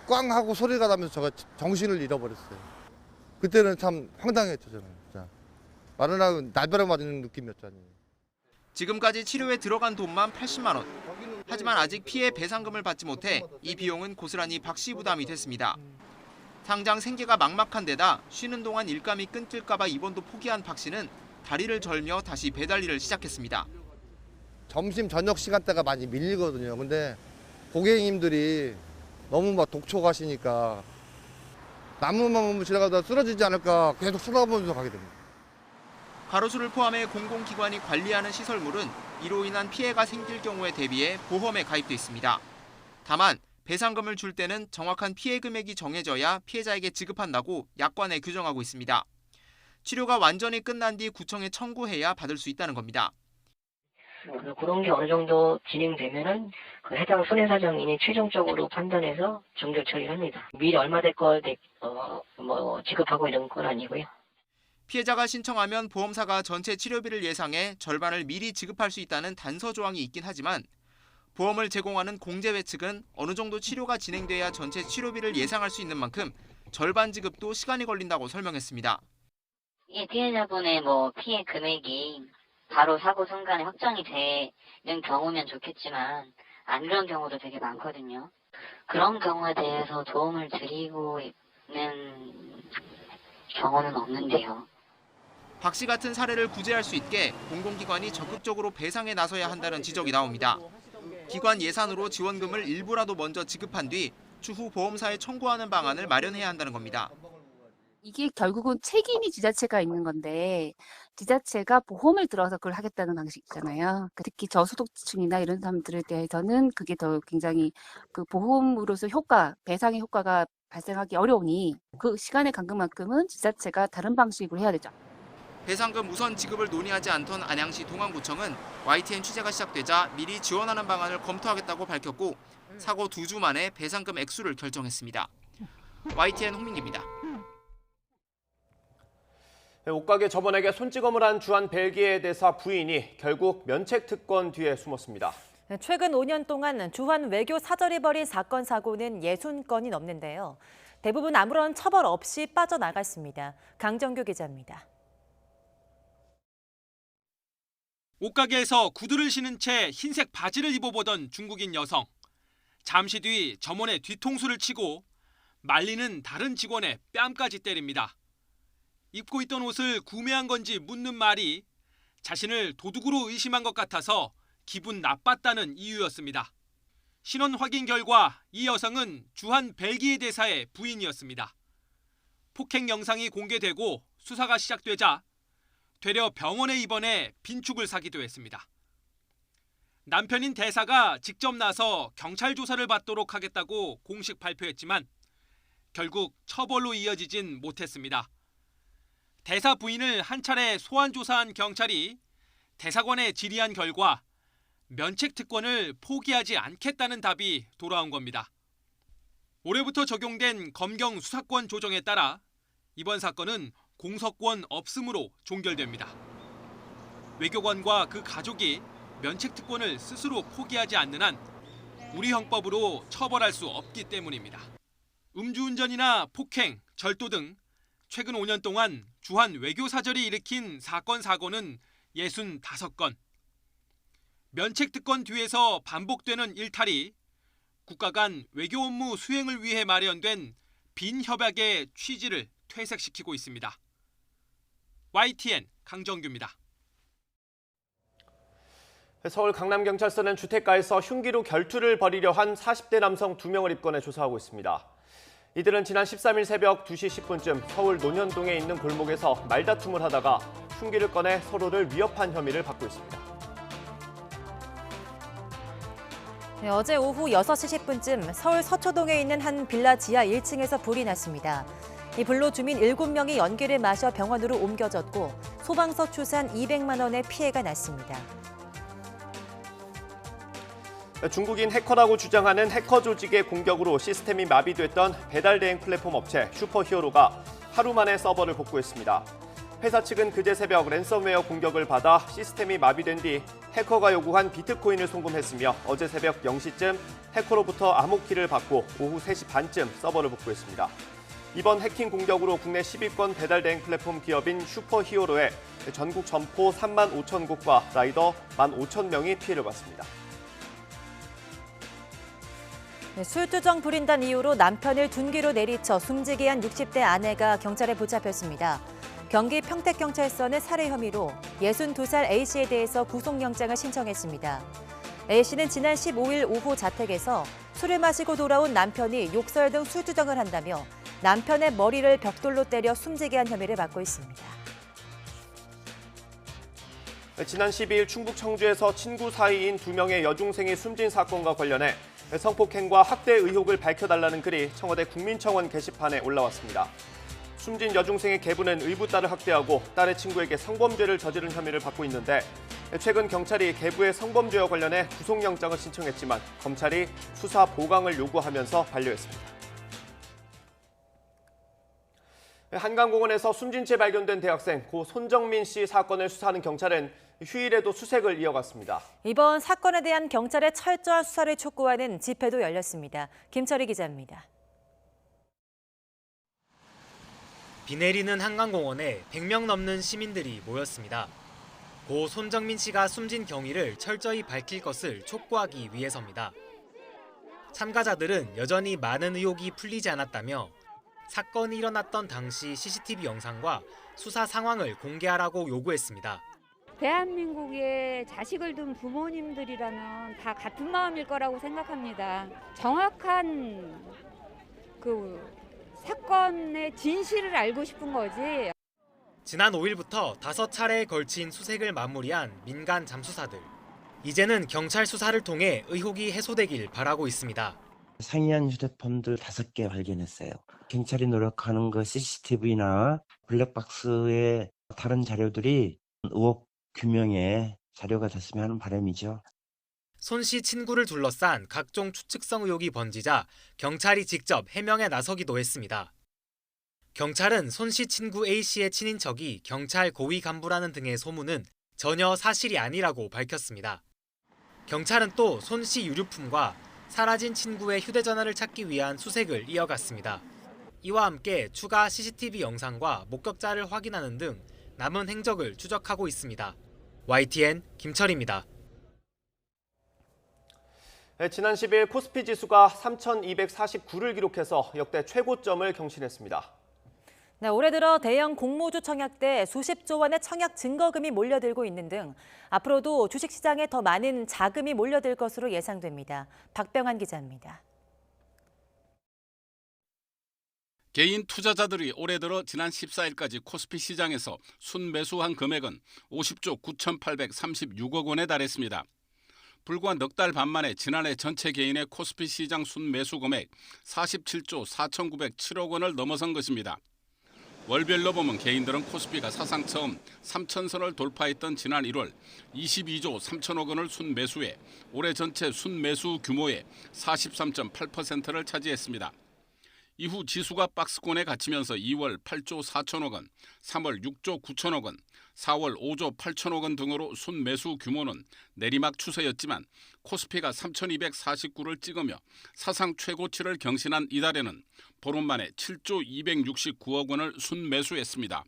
꽝 하고 소리가 나면서 제가 정신을 잃어버렸어요. 그때는 참 황당했죠, 저는. 진짜. 말은 하고 날벼락 맞는 느낌이었죠. 지금까지 치료에 들어간 돈만 80만 원. 하지만 아직 피해 배상금을 받지 못해 이 비용은 고스란히 박 씨 부담이 됐습니다. 당장 생계가 막막한 데다 쉬는 동안 일감이 끊길까 봐 입원도 포기한 박 씨는 다리를 절며 다시 배달 일을 시작했습니다. 점심 저녁 시간대가 많이 밀리거든요. 근데 고객님들이 너무 막 독촉하시니까 나무만 지나가다 쓰러지지 않을까 계속 쳐다보면서 가게 됩니다. 가로수를 포함해 공공기관이 관리하는 시설물은 이로 인한 피해가 생길 경우에 대비해 보험에 가입돼 있습니다. 다만 배상금을 줄 때는 정확한 피해 금액이 정해져야 피해자에게 지급한다고 약관에 규정하고 있습니다. 치료가 완전히 끝난 뒤 구청에 청구해야 받을 수 있다는 겁니다. 그런 게 어느 정도 진행되면은 그 해당 손해사정인이 최종적으로 판단해서 정결 처리를 합니다. 미리 얼마 될 거 지급하고 이런 건 아니고요. 피해자가 신청하면 보험사가 전체 치료비를 예상해 절반을 미리 지급할 수 있다는 단서 조항이 있긴 하지만 보험을 제공하는 공제회 측은 어느 정도 치료가 진행돼야 전체 치료비를 예상할 수 있는 만큼 절반 지급도 시간이 걸린다고 설명했습니다. 피해자분의 피해 금액이 바로 사고 순간에 확정이 되는 경우면 좋겠지만 안 그런 경우도 되게 많거든요. 그런 경우에 대해서 도움을 드리고 있는 경우는 없는데요. 박 씨 같은 사례를 구제할 수 있게 공공기관이 적극적으로 배상에 나서야 한다는 지적이 나옵니다. 기관 예산으로 지원금을 일부라도 먼저 지급한 뒤 추후 보험사에 청구하는 방안을 마련해야 한다는 겁니다. 이게 결국은 책임이 지자체가 있는 건데 지자체가 보험을 들어서 그걸 하겠다는 방식이잖아요. 특히 저소득층이나 이런 사람들에 대해서는 그게 더 굉장히 그 보험으로서 배상의 효과가 발생하기 어려우니 그 시간의 간격만큼은 지자체가 다른 방식으로 해야 되죠. 배상금 우선 지급을 논의하지 않던 안양시 동안구청은 YTN 취재가 시작되자 미리 지원하는 방안을 검토하겠다고 밝혔고 사고 2주 만에 배상금 액수를 결정했습니다. YTN 홍민기입니다. 옷가게 점원에게 손찌검을 한 주한 벨기에 대사 부인이 결국 면책 특권 뒤에 숨었습니다. 최근 5년 동안 주한 외교 사절이 벌인 사건 사고는 60건이 넘는데요. 대부분 아무런 처벌 없이 빠져나갔습니다. 강정규 기자입니다. 옷가게에서 구두를 신은 채 흰색 바지를 입어보던 중국인 여성. 잠시 뒤 점원의 뒤통수를 치고 말리는 다른 직원의 뺨까지 때립니다. 입고 있던 옷을 구매한 건지 묻는 말이 자신을 도둑으로 의심한 것 같아서 기분 나빴다는 이유였습니다. 신원 확인 결과 이 여성은 주한 벨기에 대사의 부인이었습니다. 폭행 영상이 공개되고 수사가 시작되자 되려 병원에 입원해 빈축을 사기도 했습니다. 남편인 대사가 직접 나서 경찰 조사를 받도록 하겠다고 공식 발표했지만 결국 처벌로 이어지진 못했습니다. 대사 부인을 한 차례 소환 조사한 경찰이 대사관에 질의한 결과 면책 특권을 포기하지 않겠다는 답이 돌아온 겁니다. 올해부터 적용된 검경 수사권 조정에 따라 이번 사건은 공소권 없음으로 종결됩니다. 외교관과 그 가족이 면책 특권을 스스로 포기하지 않는 한 우리 형법으로 처벌할 수 없기 때문입니다. 음주운전이나 폭행, 절도 등 최근 5년 동안 주한 외교사절이 일으킨 사건 사고는 65건. 면책 특권 뒤에서 반복되는 일탈이 국가 간 외교 업무 수행을 위해 마련된 빈 협약의 취지를 퇴색시키고 있습니다. YTN 강정규입니다. 서울 강남경찰서는 주택가에서 흉기로 결투를 벌이려 한 40대 남성 2명을 입건해 조사하고 있습니다. 이들은 지난 13일 새벽 2시 10분쯤 서울 논현동에 있는 골목에서 말다툼을 하다가 흉기를 꺼내 서로를 위협한 혐의를 받고 있습니다. 네, 어제 오후 6시 10분쯤 서울 서초동에 있는 한 빌라 지하 1층에서 불이 났습니다. 이 불로 주민 7명이 연기를 마셔 병원으로 옮겨졌고 소방서 추산 200만 원의 피해가 났습니다. 중국인 해커라고 주장하는 해커 조직의 공격으로 시스템이 마비됐던 배달 대행 플랫폼 업체 슈퍼히어로가 하루 만에 서버를 복구했습니다. 회사 측은 그제 새벽 랜섬웨어 공격을 받아 시스템이 마비된 뒤 해커가 요구한 비트코인을 송금했으며 어제 새벽 0시쯤 해커로부터 암호키를 받고 오후 3시 반쯤 서버를 복구했습니다. 이번 해킹 공격으로 국내 10위권 배달 대행 플랫폼 기업인 슈퍼히어로의 전국 점포 3만 5천 곳과 라이더 1만 5천 명이 피해를 봤습니다. 네, 술주정 부린다는 이유로 남편을 둔기로 내리쳐 숨지게 한 60대 아내가 경찰에 붙잡혔습니다. 경기 평택경찰서는 살해 혐의로 62살 A씨에 대해서 구속영장을 신청했습니다. A씨는 지난 15일 오후 자택에서 술을 마시고 돌아온 남편이 욕설 등 술주정을 한다며 남편의 머리를 벽돌로 때려 숨지게 한 혐의를 받고 있습니다. 지난 12일 충북 청주에서 친구 사이인 2명의 여중생이 숨진 사건과 관련해 성폭행과 학대 의혹을 밝혀달라는 글이 청와대 국민청원 게시판에 올라왔습니다. 숨진 여중생의 계부는 의붓 딸을 학대하고 딸의 친구에게 성범죄를 저지른 혐의를 받고 있는데 최근 경찰이 계부의 성범죄와 관련해 구속영장을 신청했지만 검찰이 수사 보강을 요구하면서 반려했습니다. 한강공원에서 숨진 채 발견된 대학생 고 손정민 씨 사건을 수사하는 경찰은 휴일에도 수색을 이어갔습니다. 이번 사건에 대한 경찰의 철저한 수사를 촉구하는 집회도 열렸습니다. 김철희 기자입니다. 비 내리는 한강공원에 100명 넘는 시민들이 모였습니다. 고 손정민 씨가 숨진 경위를 철저히 밝힐 것을 촉구하기 위해서입니다. 참가자들은 여전히 많은 의혹이 풀리지 않았다며 사건이 일어났던 당시 CCTV 영상과 수사 상황을 공개하라고 요구했습니다. 대한민국에 자식을 둔 부모님들이라면 다 같은 마음일 거라고 생각합니다. 정확한 사건의 진실을 알고 싶은 거지. 지난 5일부터 5차례에 걸친 수색을 마무리한 민간 잠수사들. 이제는 경찰 수사를 통해 의혹이 해소되길 바라고 있습니다. 상이한 휴대폰들 5개 발견했어요. 경찰이 노력하는 그 CCTV나 블랙박스의 다른 자료들이 의혹 규명에 자료가 됐으면 하는 바람이죠. 손 씨 친구를 둘러싼 각종 추측성 의혹이 번지자 경찰이 직접 해명에 나서기도 했습니다. 경찰은 손 씨 친구 A씨의 친인척이 경찰 고위 간부라는 등의 소문은 전혀 사실이 아니라고 밝혔습니다. 경찰은 또 손 씨 유류품과 사라진 친구의 휴대전화를 찾기 위한 수색을 이어갔습니다. 이와 함께 추가 CCTV 영상과 목격자를 확인하는 등 남은 행적을 추적하고 있습니다. YTN 김철입니다. 지난 10일 코스피 지수가 3,249를 기록해서 역대 최고점을 경신했습니다. 네, 올해 들어 대형 공모주 청약대 수십조 원의 청약 증거금이 몰려들고 있는 등 앞으로도 주식시장에 더 많은 자금이 몰려들 것으로 예상됩니다. 박병환 기자입니다. 개인 투자자들이 올해 들어 지난 14일까지 코스피 시장에서 순매수한 금액은 50조 9,836억 원에 달했습니다. 불과 넉 달 반 만에 지난해 전체 개인의 코스피 시장 순매수 금액 47조 4,907억 원을 넘어선 것입니다. 월별로 보면 개인들은 코스피가 사상 처음 3,000선을 돌파했던 지난 1월 22조 3천억 원을 순매수해 올해 전체 순매수 규모의 43.8%를 차지했습니다. 이후 지수가 박스권에 갇히면서 2월 8조 4천억 원, 3월 6조 9천억 원, 4월 5조 8천억 원 등으로 순매수 규모는 내리막 추세였지만 코스피가 3,249를 찍으며 사상 최고치를 경신한 이달에는 보름 만에 7조 269억 원을 순매수했습니다.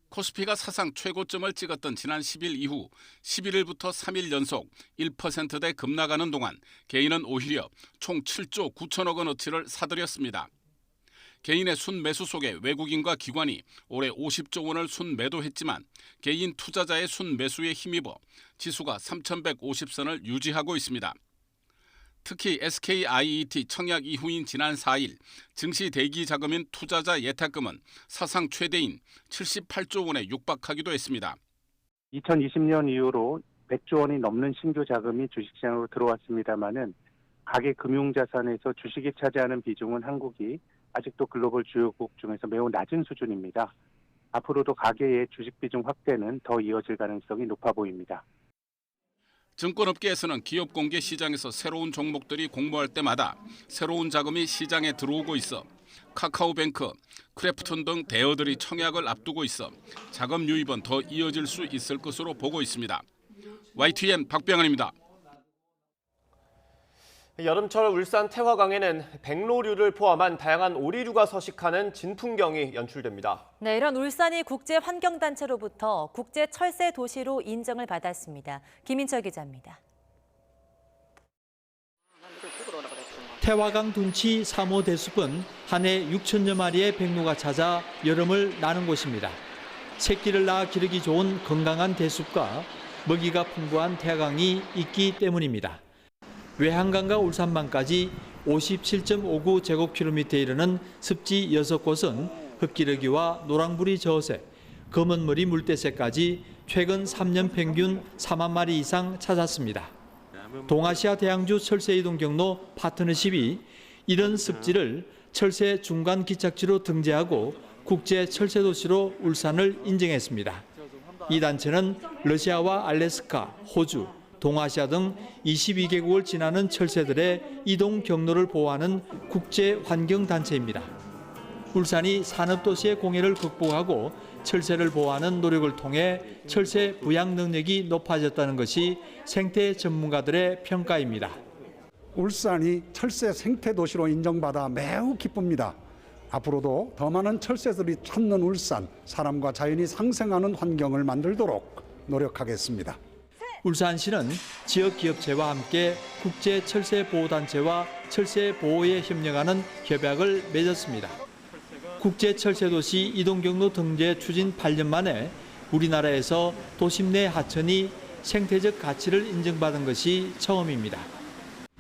코스피가 사상 최고점을 찍었던 지난 10일 이후 11일부터 3일 연속 1%대 급락하는 동안 개인은 오히려 총 7조 9천억 원어치를 사들였습니다. 개인의 순매수 속에 외국인과 기관이 올해 50조 원을 순매도했지만 개인 투자자의 순매수에 힘입어 지수가 3,150선을 유지하고 있습니다. 특히 SKIET 청약 이후인 지난 4일 증시 대기 자금인 투자자 예탁금은 사상 최대인 78조 원에 육박하기도 했습니다. 2020년 이후로 100조 원이 넘는 신규 자금이 주식시장으로 들어왔습니다마는 가계 금융자산에서 주식이 차지하는 비중은 한국이 아직도 글로벌 주요국 중에서 매우 낮은 수준입니다. 앞으로도 가계의 주식 비중 확대는 더 이어질 가능성이 높아 보입니다. 증권업계에서는 기업 공개 시장에서 새로운 종목들이 공모할 때마다 새로운 자금이 시장에 들어오고 있어 카카오뱅크, 크래프톤 등 대여들이 청약을 앞두고 있어 자금 유입은 더 이어질 수 있을 것으로 보고 있습니다. YTN 박병환입니다. 여름철 울산 태화강에는 백로류를 포함한 다양한 오리류가 서식하는 진풍경이 연출됩니다. 네, 이런 울산이 국제환경단체로부터 국제철새도시로 인정을 받았습니다. 김인철 기자입니다. 태화강 둔치 3호 대숲은 한 해 6천여 마리의 백로가 찾아 여름을 나는 곳입니다. 새끼를 낳아 기르기 좋은 건강한 대숲과 먹이가 풍부한 태화강이 있기 때문입니다. 외한강과 울산만까지 57.59 제곱킬로미터에 이르는 습지 6곳은 흙기러기와 노랑부리 저어새, 검은머리 물대새까지 최근 3년 평균 4만 마리 이상 찾았습니다. 동아시아 대양주 철새이동 경로 파트너십이 이런 습지를 철새 중간 기착지로 등재하고 국제 철새도시로 울산을 인정했습니다. 이 단체는 러시아와 알래스카, 호주, 동아시아 등 22개국을 지나는 철새들의 이동 경로를 보호하는 국제환경단체입니다. 울산이 산업도시의 공해를 극복하고 철새를 보호하는 노력을 통해 철새 부양 능력이 높아졌다는 것이 생태 전문가들의 평가입니다. 울산이 철새 생태도시로 인정받아 매우 기쁩니다. 앞으로도 더 많은 철새들이 찾는 울산, 사람과 자연이 상생하는 환경을 만들도록 노력하겠습니다. 울산시는 지역기업체와 함께 국제철새보호단체와 철새보호에 협력하는 협약을 맺었습니다. 국제철새도시 이동경로 등재 추진 8년 만에 우리나라에서 도심 내 하천이 생태적 가치를 인정받은 것이 처음입니다.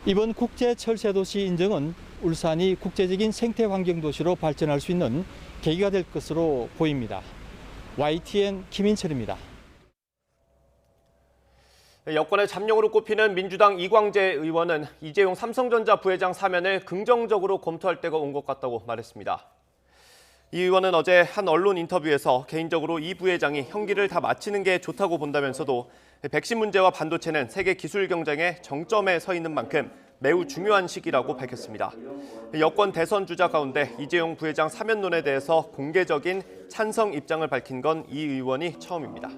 이번 국제철새도시 인정은 울산이 국제적인 생태환경도시로 발전할 수 있는 계기가 될 것으로 보입니다. YTN 김인철입니다. 여권의 잠룡으로 꼽히는 민주당 이광재 의원은 이재용 삼성전자 부회장 사면을 긍정적으로 검토할 때가 온 것 같다고 말했습니다. 이 의원은 어제 한 언론 인터뷰에서 개인적으로 이 부회장이 형기를 다 마치는 게 좋다고 본다면서도 백신 문제와 반도체는 세계 기술 경쟁의 정점에 서 있는 만큼 매우 중요한 시기라고 밝혔습니다. 여권 대선 주자 가운데 이재용 부회장 사면론에 대해서 공개적인 찬성 입장을 밝힌 건 이 의원이 처음입니다.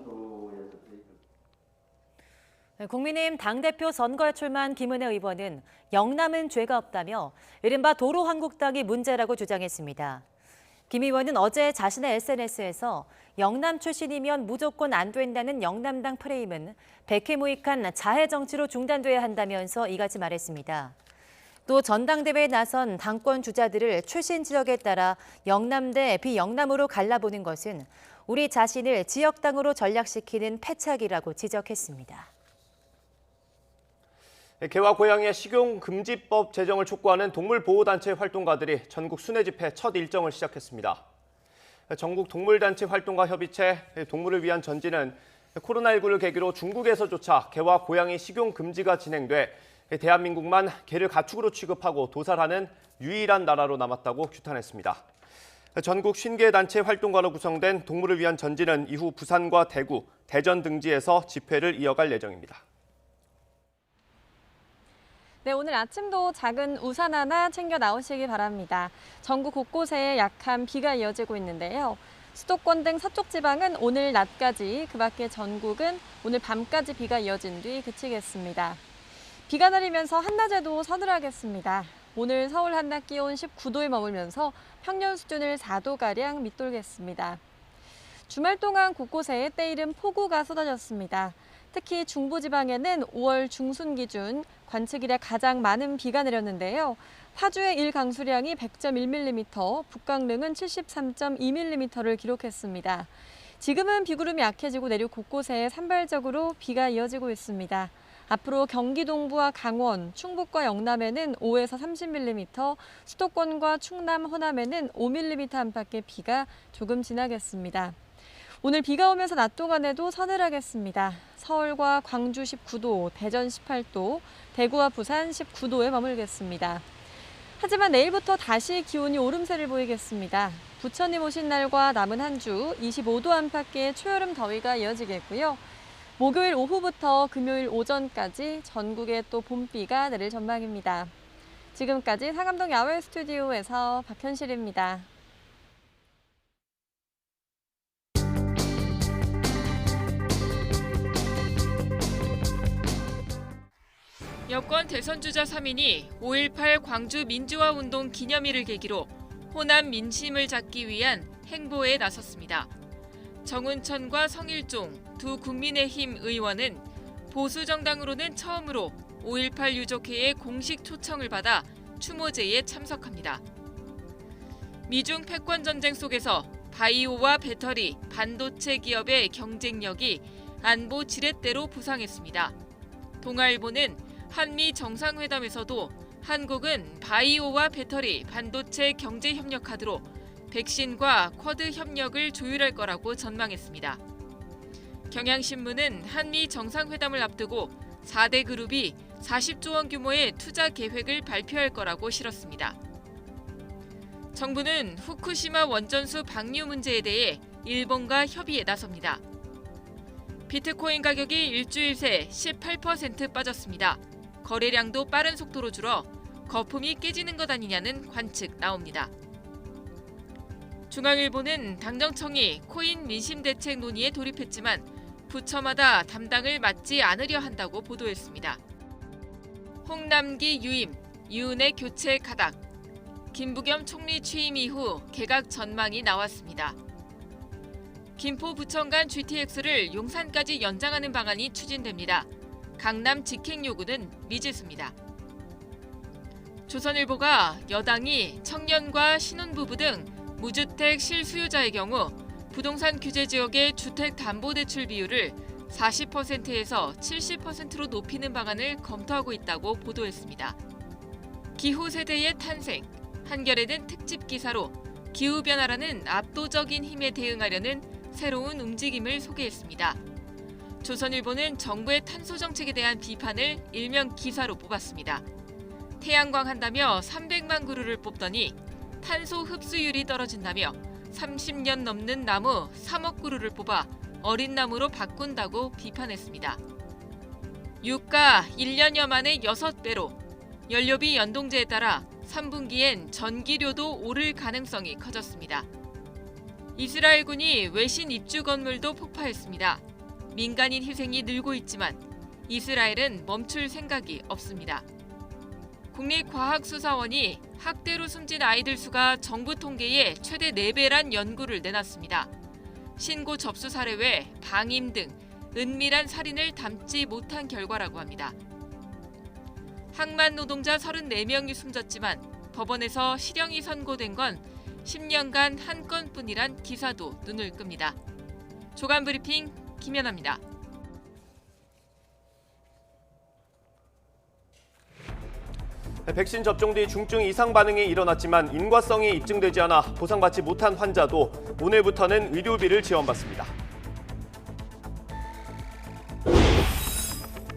국민의힘 당대표 선거에 출마한 김은혜 의원은 영남은 죄가 없다며 이른바 도로한국당이 문제라고 주장했습니다. 김 의원은 어제 자신의 SNS에서 영남 출신이면 무조건 안 된다는 영남당 프레임은 백해무익한 자해 정치로 중단돼야 한다면서 이같이 말했습니다. 또 전당대회에 나선 당권 주자들을 출신 지역에 따라 영남 대 비영남으로 갈라보는 것은 우리 자신을 지역당으로 전락시키는 패착이라고 지적했습니다. 개와 고양이의 식용금지법 제정을 촉구하는 동물보호단체 활동가들이 전국 순회 집회 첫 일정을 시작했습니다. 전국 동물단체 활동가 협의체 동물을 위한 전지는 코로나19를 계기로 중국에서조차 개와 고양이 식용금지가 진행돼 대한민국만 개를 가축으로 취급하고 도살하는 유일한 나라로 남았다고 규탄했습니다. 전국 50개 단체 활동가로 구성된 동물을 위한 전지는 이후 부산과 대구, 대전 등지에서 집회를 이어갈 예정입니다. 네, 오늘 아침도 작은 우산 하나 챙겨 나오시기 바랍니다. 전국 곳곳에 약한 비가 이어지고 있는데요. 수도권 등 서쪽 지방은 오늘 낮까지, 그 밖에 전국은 오늘 밤까지 비가 이어진 뒤 그치겠습니다. 비가 내리면서 한낮에도 서늘하겠습니다. 오늘 서울 한낮 기온 19도에 머물면서 평년 수준을 4도가량 밑돌겠습니다. 주말 동안 곳곳에 때이른 폭우가 쏟아졌습니다. 특히 중부지방에는 5월 중순 기준 관측 이래 가장 많은 비가 내렸는데요. 파주의 일강수량이 100.1mm, 북강릉은 73.2mm를 기록했습니다. 지금은 비구름이 약해지고 내륙 곳곳에 산발적으로 비가 이어지고 있습니다. 앞으로 경기 동부와 강원, 충북과 영남에는 5에서 30mm, 수도권과 충남, 호남에는 5mm 안팎의 비가 조금 지나겠습니다. 오늘 비가 오면서 낮 동안에도 서늘하겠습니다. 서울과 광주 19도, 대전 18도, 대구와 부산 19도에 머물겠습니다. 하지만 내일부터 다시 기온이 오름세를 보이겠습니다. 부처님 오신 날과 남은 한 주 25도 안팎의 초여름 더위가 이어지겠고요. 목요일 오후부터 금요일 오전까지 전국에 또 봄비가 내릴 전망입니다. 지금까지 상암동 야외 스튜디오에서 박현실입니다. 여권 대선 주자 3인이 5.18 광주 민주화운동 기념일을 계기로 호남 민심을 잡기 위한 행보에 나섰습니다. 정운천과 성일종 두 국민의힘 의원은 보수 정당으로는 처음으로 5.18 유족회의 공식 초청을 받아 추모제에 참석합니다. 미중 패권 전쟁 속에서 바이오와 배터리, 반도체 기업의 경쟁력이 안보 지렛대로 부상했습니다. 동아일보는 한미 정상회담에서도 한국은 바이오와 배터리, 반도체 경제 협력 카드로 백신과 쿼드 협력을 조율할 거라고 전망했습니다. 경향신문은 한미 정상회담을 앞두고 4대 그룹이 40조 원 규모의 투자 계획을 발표할 거라고 실었습니다. 정부는 후쿠시마 원전수 방류 문제에 대해 일본과 협의에 나섭니다. 비트코인 가격이 일주일 새 18% 빠졌습니다. 거래량도 빠른 속도로 줄어 거품이 깨지는 것 아니냐는 관측 나옵니다. 중앙일보는 당정청이 코인 민심 대책 논의에 돌입했지만 부처마다 담당을 맡지 않으려 한다고 보도했습니다. 홍남기 유임, 유은혜 교체 가닥. 김부겸 총리 취임 이후 개각 전망이 나왔습니다. 김포부천 간 GTX를 용산까지 연장하는 방안이 추진됩니다. 강남 직행 요구는 미지수입니다. 조선일보가 여당이 청년과 신혼부부 등 무주택 실수요자의 경우 부동산 규제 지역의 주택담보대출 비율을 40%에서 70%로 높이는 방안을 검토하고 있다고 보도했습니다. 기후세대의 탄생, 한겨레는 특집 기사로 기후변화라는 압도적인 힘에 대응하려는 새로운 움직임을 소개했습니다. 조선일보는 정부의 탄소 정책에 대한 비판을 일면 기사로 뽑았습니다. 태양광 한다며 300만 그루를 뽑더니 탄소 흡수율이 떨어진다며 30년 넘는 나무 3억 그루를 뽑아 어린 나무로 바꾼다고 비판했습니다. 유가 1년여 만에 6배로, 연료비 연동제에 따라 3분기엔 전기료도 오를 가능성이 커졌습니다. 이스라엘군이 외신 입주 건물도 폭파했습니다. 민간인 희생이 늘고 있지만 이스라엘은 멈출 생각이 없습니다. 국립과학수사원이 학대로 숨진 아이들 수가 정부 통계의 최대 4배란 연구를 내놨습니다. 신고 접수 사례 외 방임 등 은밀한 살인을 담지 못한 결과라고 합니다. 항만 노동자 34명이 숨졌지만 법원에서 실형이 선고된 건 10년간 한 건뿐이란 기사도 눈을 끕니다. 조간 브리핑 김연아입니다. 백신 접종 뒤 중증 이상 반응이 일어났지만 인과성이 입증되지 않아 보상받지 못한 환자도 오늘부터는 의료비를 지원받습니다.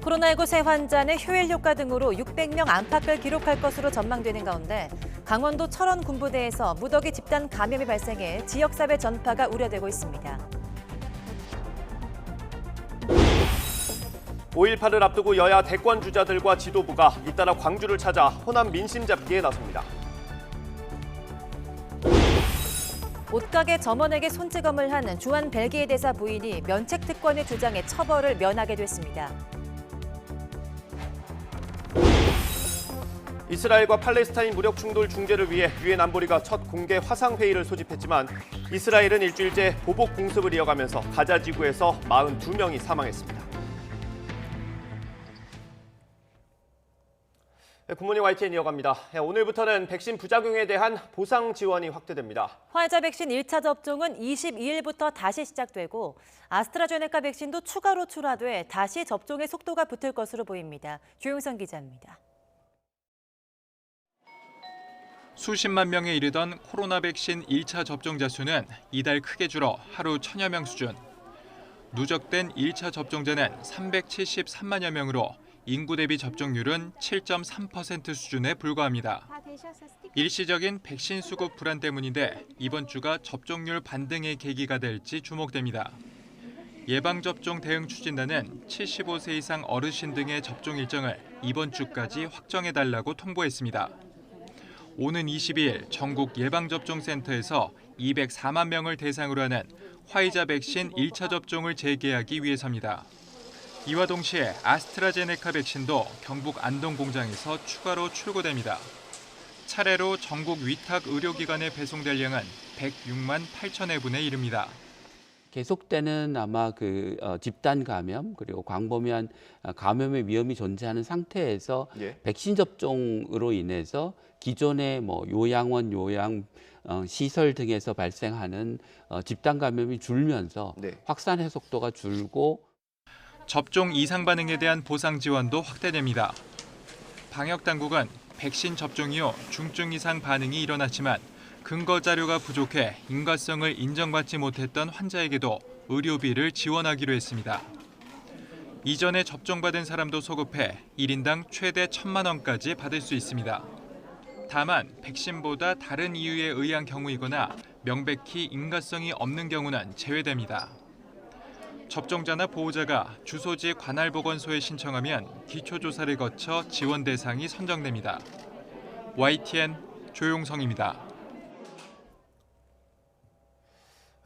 코로나19 새 환자는 효율 효과 등으로 600명 안팎을 기록할 것으로 전망되는 가운데 강원도 철원 군부대에서 무더기 집단 감염이 발생해 지역사회 전파가 우려되고 있습니다. 5.18을 앞두고 여야 대권 주자들과 지도부가 잇따라 광주를 찾아 호남 민심 잡기에 나섭니다. 옷가게 점원에게 손찌검을 한 주한 벨기에 대사 부인이 면책 특권을 주장해 처벌을 면하게 됐습니다. 이스라엘과 팔레스타인 무력 충돌 중재를 위해 유엔 안보리가 첫 공개 화상회의를 소집했지만 이스라엘은 일주일째 보복 공습을 이어가면서 가자 지구에서 42명이 사망했습니다. 굿모닝 YTN 이어갑니다. 오늘부터는 백신 부작용에 대한 보상 지원이 확대됩니다. 화이자 백신 1차 접종은 22일부터 다시 시작되고 아스트라제네카 백신도 추가로 출하돼 다시 접종의 속도가 붙을 것으로 보입니다. 조용선 기자입니다. 수십만 명에 이르던 코로나 백신 1차 접종자 수는 이달 크게 줄어 하루 1000여 명 수준. 누적된 1차 접종자는 373만여 명으로 인구 대비 접종률은 7.3% 수준에 불과합니다. 일시적인 백신 수급 불안 때문인데 이번 주가 접종률 반등의 계기가 될지 주목됩니다. 예방접종 대응 추진단은 75세 이상 어르신 등의 접종 일정을 이번 주까지 확정해달라고 통보했습니다. 오는 22일 전국 예방접종센터에서 204만 명을 대상으로 하는 화이자 백신 1차 접종을 재개하기 위해서입니다. 이와 동시에 아스트라제네카 백신도 경북 안동 공장에서 추가로 출고됩니다. 차례로 전국 위탁 의료기관에 배송될 양은 106만 8천 회분에 이릅니다. 계속되는 아마 집단 감염 그리고 광범위한 감염의 위험이 존재하는 상태에서 백신 접종으로 인해서 기존의 요양원, 요양 시설 등에서 발생하는 집단 감염이 줄면서 확산의 속도가 줄고 접종 이상 반응에 대한 보상 지원도 확대됩니다. 방역 당국은 백신 접종 이후 중증 이상 반응이 일어났지만 근거 자료가 부족해 인과성을 인정받지 못했던 환자에게도 의료비를 지원하기로 했습니다. 이전에 접종받은 사람도 소급해 1인당 최대 1,000만 원까지 받을 수 있습니다. 다만 백신보다 다른 이유에 의한 경우이거나 명백히 인과성이 없는 경우는 제외됩니다. 접종자나 보호자가 주소지 관할보건소에 신청하면 기초조사를 거쳐 지원 대상이 선정됩니다. YTN 조용성입니다.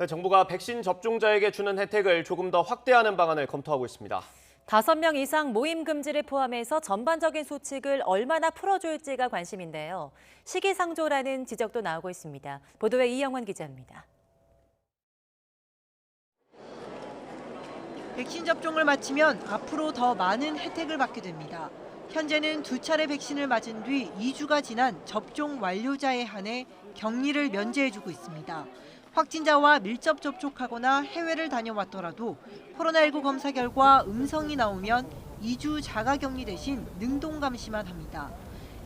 정부가 백신 접종자에게 주는 혜택을 조금 더 확대하는 방안을 검토하고 있습니다. 5명 이상 모임 금지를 포함해서 전반적인 수칙을 얼마나 풀어줄지가 관심인데요. 시기상조라는 지적도 나오고 있습니다. 보도에 이영원 기자입니다. 백신 접종을 마치면 앞으로 더 많은 혜택을 받게 됩니다. 현재는 2차례 백신을 맞은 뒤 2주가 지난 접종 완료자에 한해 격리를 면제해주고 있습니다. 확진자와 밀접 접촉하거나 해외를 다녀왔더라도 코로나19 검사 결과 음성이 나오면 2주 자가격리 대신 능동감시만 합니다.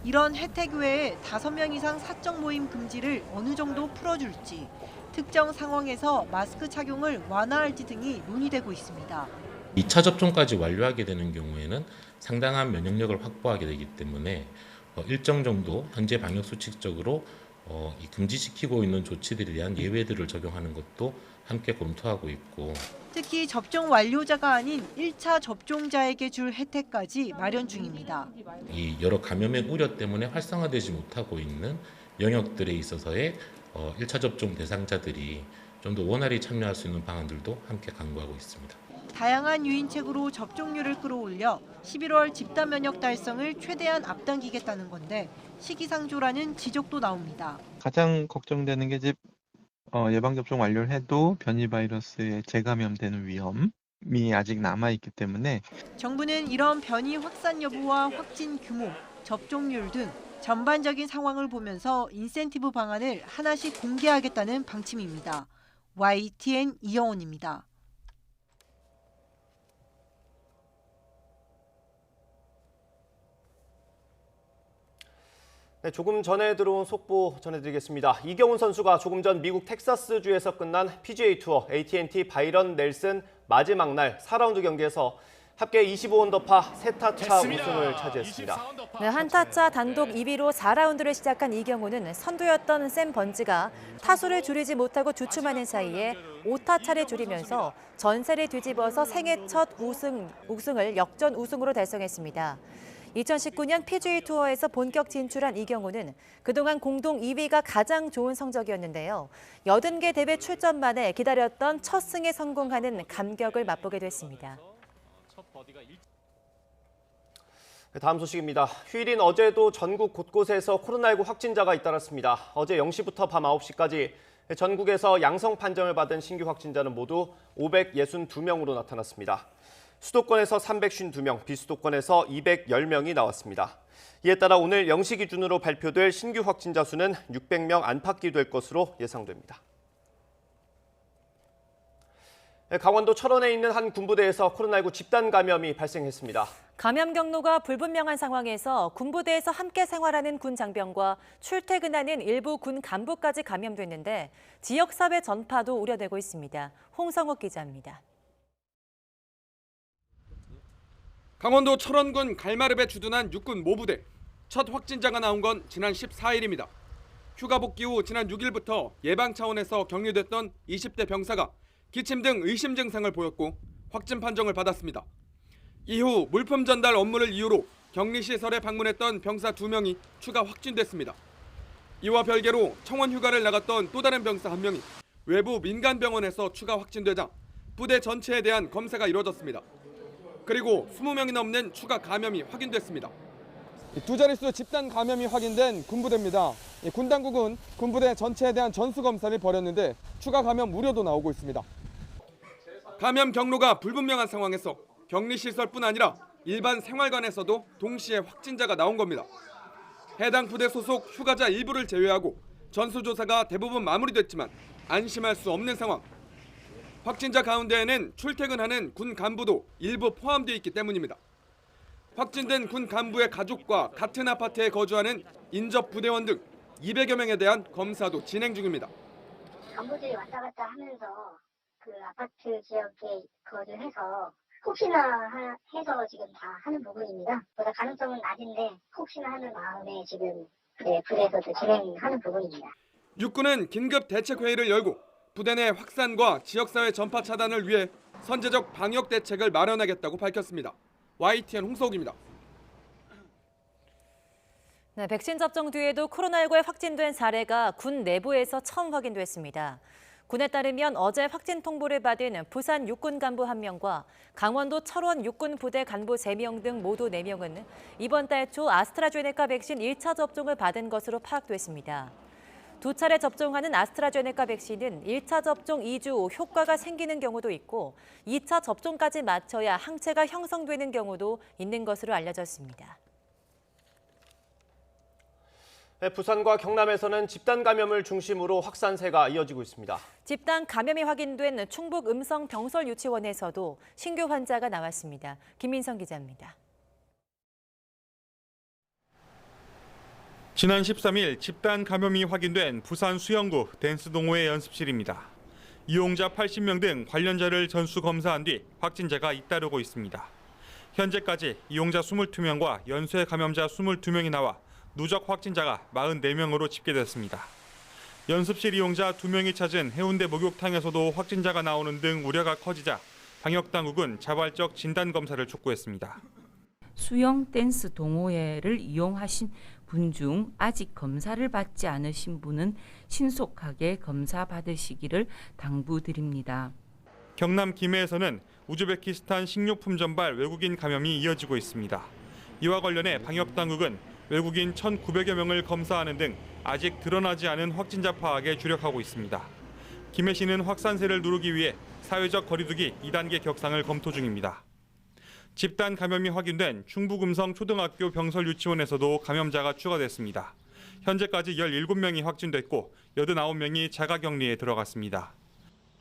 이런 혜택 외에 5명 이상 사적 모임 금지를 어느 정도 풀어줄지, 특정 상황에서 마스크 착용을 완화할지 등이 논의되고 있습니다. 2차 접종까지 완료하게 되는 경우에는 상당한 면역력을 확보하게 되기 때문에 일정 정도 현재 방역 수칙적으로 금지시키고 있는 조치들에 대한 예외들을 적용하는 것도 함께 검토하고 있고 특히 접종 완료자가 아닌 1차 접종자에게 줄 혜택까지 마련 중입니다. 이 여러 감염의 우려 때문에 활성화되지 못하고 있는 영역들에 있어서의 1차 접종 대상자들이 좀 더 원활히 참여할 수 있는 방안들도 함께 강구하고 있습니다. 다양한 유인책으로 접종률을 끌어올려 11월 집단 면역 달성을 최대한 앞당기겠다는 건데 시기상조라는 지적도 나옵니다. 가장 걱정되는 게 이제 예방접종 완료를 해도 변이 바이러스에 재감염되는 위험이 아직 남아있기 때문에 정부는 이런 변이 확산 여부와 확진 규모, 접종률 등 전반적인 상황을 보면서 인센티브 방안을 하나씩 공개하겠다는 방침입니다. YTN 이영훈입니다. 네, 조금 전에 들어온 속보 전해드리겠습니다. 이경훈 선수가 조금 전 미국 텍사스주에서 끝난 PGA 투어 AT&T 바이런 넬슨 마지막 날 4라운드 경기에서 합계 25언더파 3타차 우승을 차지했습니다. 네, 한타차 단독 2위로 4라운드를 시작한 이경훈은 선두였던 샘 번즈가 타수를 줄이지 못하고 주춤하는 사이에 5타차를 줄이면서 전세를 뒤집어서 생애 첫 우승을 역전 우승으로 달성했습니다. 2019년 PGA 투어에서 본격 진출한 이경훈은 그동안 공동 2위가 가장 좋은 성적이었는데요. 80개 대회 출전 만에 기다렸던 첫 승에 성공하는 감격을 맛보게 됐습니다. 다음 소식입니다. 휴일인 어제도 전국 곳곳에서 코로나19 확진자가 잇따랐습니다. 어제 0시부터 밤 9시까지 전국에서 양성 판정을 받은 신규 확진자는 모두 562명으로 나타났습니다. 수도권에서 352명, 비수도권에서 210명이 나왔습니다. 이에 따라 오늘 0시 기준으로 발표될 신규 확진자 수는 600명 안팎이 될 것으로 예상됩니다. 강원도 철원에 있는 한 군부대에서 코로나19 집단 감염이 발생했습니다. 감염 경로가 불분명한 상황에서 군부대에서 함께 생활하는 군 장병과 출퇴근하는 일부 군 간부까지 감염됐는데 지역사회 전파도 우려되고 있습니다. 홍성욱 기자입니다. 강원도 철원군 갈마릅에 주둔한 육군 모부대. 첫 확진자가 나온 건 지난 14일입니다. 휴가 복귀 후 지난 6일부터 예방 차원에서 격리됐던 20대 병사가 기침 등 의심 증상을 보였고 확진 판정을 받았습니다. 이후 물품 전달 업무를 이유로 격리시설에 방문했던 병사 2명이 추가 확진됐습니다. 이와 별개로 청원 휴가를 나갔던 또 다른 병사 1명이 외부 민간병원에서 추가 확진되자 부대 전체에 대한 검사가 이뤄졌습니다. 그리고 20명이 넘는 추가 감염이 확인됐습니다. 두 자릿수 집단 감염이 확인된 군부대입니다. 군 당국은 군부대 전체에 대한 전수검사를 벌였는데 추가 감염 우려도 나오고 있습니다. 감염 경로가 불분명한 상황에서 격리시설뿐 아니라 일반 생활관에서도 동시에 확진자가 나온 겁니다. 해당 부대 소속 휴가자 일부를 제외하고 전수조사가 대부분 마무리됐지만 안심할 수 없는 상황. 확진자 가운데에는 출퇴근하는 군 간부도 일부 포함되어 있기 때문입니다. 확진된 군 간부의 가족과 같은 아파트에 거주하는 인접 부대원 등 200여 명에 대한 검사도 진행 중입니다. 간부들이 왔다 갔다 하면서 그 아파트 지역에 거주해서 혹시나 해서 지금 다 하는 부분입니다. 보다 가능성은 낮은데 혹시나 하는 마음에 지금 부대에서도 진행하는 부분입니다. 육군은 긴급 대책회의를 열고 부대 내 확산과 지역사회 전파 차단을 위해 선제적 방역 대책을 마련하겠다고 밝혔습니다. YTN 홍석욱입니다. 네, 백신 접종 뒤에도 코로나19에 확진된 사례가 군 내부에서 처음 확인됐습니다. 군에 따르면 어제 확진 통보를 받은 부산 육군 간부 1명과 강원도 철원 육군 부대 간부 3명 등 모두 4명은 이번 달 초 아스트라제네카 백신 1차 접종을 받은 것으로 파악됐습니다. 2차례 접종하는 아스트라제네카 백신은 1차 접종 2주 후 효과가 생기는 경우도 있고 2차 접종까지 마쳐야 항체가 형성되는 경우도 있는 것으로 알려졌습니다. 네, 부산과 경남에서는 집단 감염을 중심으로 확산세가 이어지고 있습니다. 집단 감염이 확인된 충북 음성 병설 유치원에서도 신규 환자가 나왔습니다. 김민성 기자입니다. 지난 13일 집단 감염이 확인된 부산 수영구 댄스동호회 연습실입니다. 이용자 80명 등 관련자를 전수 검사한 뒤 확진자가 잇따르고 있습니다. 현재까지 이용자 22명과 연쇄 감염자 22명이 나와 누적 확진자가 44명으로 집계됐습니다. 연습실 이용자 2명이 찾은 해운대 목욕탕에서도 확진자가 나오는 등 우려가 커지자 방역당국은 자발적 진단검사를 촉구했습니다. 수영 댄스 동호회를 이용하신 분 중 아직 검사를 받지 않으신 분은 신속하게 검사 받으시기를 당부드립니다. 경남 김해에서는 우즈베키스탄 식료품 전발 외국인 감염이 이어지고 있습니다. 이와 관련해 방역당국은 외국인 1,900여 명을 검사하는 등 아직 드러나지 않은 확진자 파악에 주력하고 있습니다. 김해 씨는 확산세를 누르기 위해 사회적 거리두기 2단계 격상을 검토 중입니다. 집단 감염이 확인된 충북음성 초등학교 병설 유치원에서도 감염자가 추가됐습니다. 현재까지 17명이 확진됐고 89명이 자가격리에 들어갔습니다.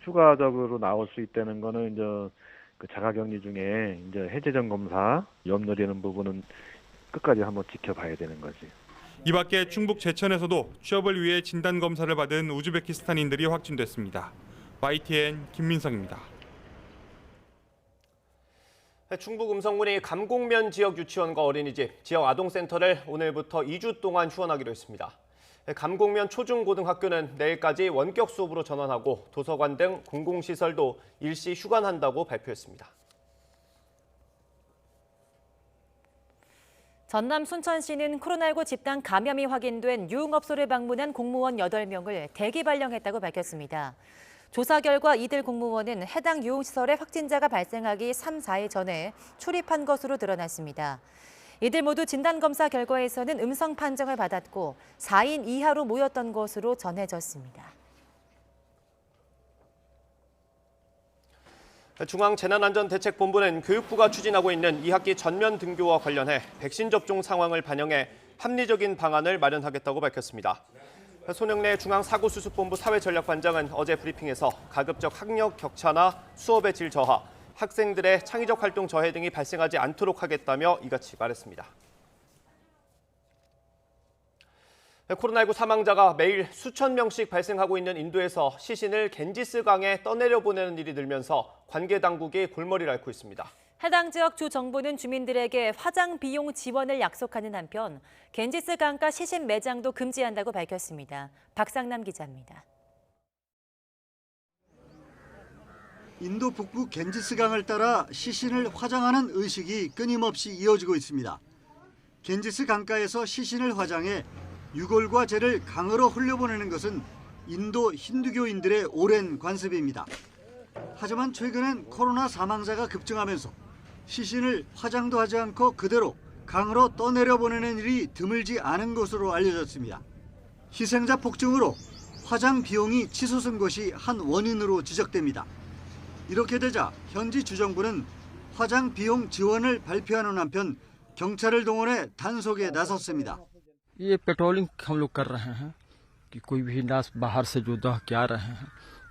추가적으로 나올 수 있다는 거는 이제 그 자가격리 중에 이제 해제전 검사 염려되는 부분은 끝까지 한번 지켜봐야 되는 거지. 이 밖에 충북 제천에서도 취업을 위해 진단 검사를 받은 우즈베키스탄인들이 확진됐습니다. YTN 김민성입니다. 충북 음성군이 감곡면 지역 유치원과 어린이집, 지역 아동센터를 오늘부터 2주 동안 후원하기로 했습니다. 감곡면 초중고등학교는 내일까지 원격 수업으로 전환하고 도서관 등 공공시설도 일시 휴관한다고 발표했습니다. 전남 순천시는 코로나19 집단 감염이 확인된 유흥업소를 방문한 공무원 8명을 대기 발령했다고 밝혔습니다. 조사 결과 이들 공무원은 해당 유흥시설에 확진자가 발생하기 3, 4일 전에 출입한 것으로 드러났습니다. 이들 모두 진단검사 결과에서는 음성 판정을 받았고 4인 이하로 모였던 것으로 전해졌습니다. 중앙재난안전대책본부는 교육부가 추진하고 있는 2학기 전면 등교와 관련해 백신 접종 상황을 반영해 합리적인 방안을 마련하겠다고 밝혔습니다. 손영래 중앙사고수습본부 사회전략반장은 어제 브리핑에서 가급적 학력 격차나 수업의 질 저하, 학생들의 창의적 활동 저해 등이 발생하지 않도록 하겠다며 이같이 말했습니다. 코로나19 사망자가 매일 수천 명씩 발생하고 있는 인도에서 시신을 겐지스 강에 떠내려 보내는 일이 늘면서 관계 당국이 골머리를 앓고 있습니다. 해당 지역 주 정부는 주민들에게 화장 비용 지원을 약속하는 한편 겐지스 강가 시신 매장도 금지한다고 밝혔습니다. 박상남 기자입니다. 인도 북부 겐지스 강을 따라 시신을 화장하는 의식이 끊임없이 이어지고 있습니다. 겐지스 강가에서 시신을 화장해 유골과 재를 강으로 흘려보내는 것은 인도 힌두교인들의 오랜 관습입니다. 하지만 최근엔 코로나 사망자가 급증하면서 시신을 화장도 하지 않고 그대로 강으로 떠내려 보내는 일이 드물지 않은 것으로 알려졌습니다. 희생자 폭증으로 화장 비용이 치솟은 것이 한 원인으로 지적됩니다. 이렇게 되자 현지 주정부는 화장 비용 지원을 발표하는 한편 경찰을 동원해 단속에 나섰습니다. ये पेट्रोलिंग हम लोग कर रहे हैं कि कोई भी लाश बाहर से जो दह के आ रहे हैं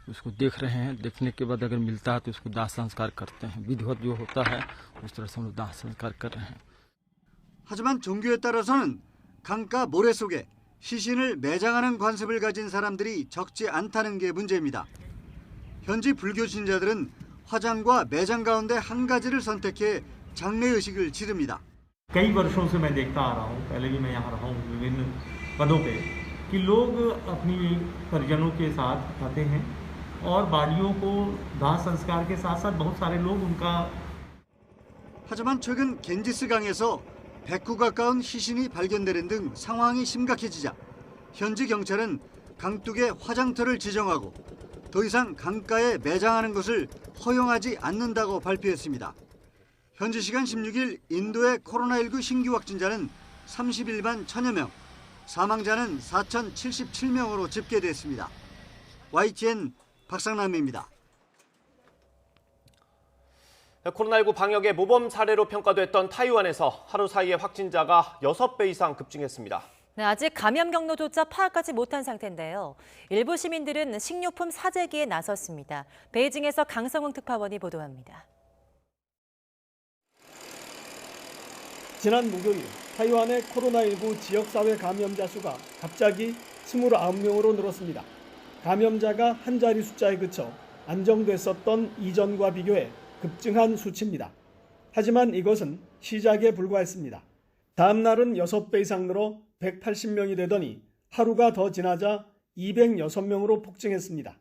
उसको देख रहे हैं। देखने के बाद अगर मिलता है तो उसको दाह संस्कार करते हैं। विधिवत जो होता है उस तरह से हम लोग दाह संस्कार कर रहे हैं। 하지만 종교에 따라서는 강가 모래 속에 시신을 매장하는 관습을 가진 사람들이 적지 않다는 게 문제입니다. 현지 불교 신자들은 화장과 매장 가운데 한 가지를 선택해 장례의식을 치릅니다. कई वर्षों से मैं देखता आ रहा हूँ, पहले भी मैं यहाँ रहा हूँ विभिन्न पदों पे, कि लोग अपनी परिजनों के साथ आते हैं और बाडियों को दाह संस्कार के साथ साथ बहुत सारे लोग उनका 하지만 최근 겐지스 강에서 100구 가까운 시신이 발견되는 등 상황이 심각해지자 현지 경찰은 강둑에 화장터를 지정하고 더 이상 강가에 매장하는 것을 허용하지 않는다고 발표했습니다. 현지 시간 16일 인도의 코로나19 신규 확진자는 31만 1000여 명, 사망자는 4077명으로 집계됐습니다. YTN 박상남입니다. 코로나19 방역의 모범 사례로 평가됐던 타이완에서 하루 사이에 확진자가 6배 이상 급증했습니다. 네, 아직 감염 경로조차 파악하지 못한 상태인데요. 일부 시민들은 식료품 사재기에 나섰습니다. 베이징에서 강성웅 특파원이 보도합니다. 지난 목요일 타이완의 코로나19 지역사회 감염자 수가 갑자기 29명으로 늘었습니다. 감염자가 한 자리 숫자에 그쳐 안정됐었던 이전과 비교해 급증한 수치입니다. 하지만 이것은 시작에 불과했습니다. 다음 날은 6배 이상 늘어 180명이 되더니 하루가 더 지나자 206명으로 폭증했습니다.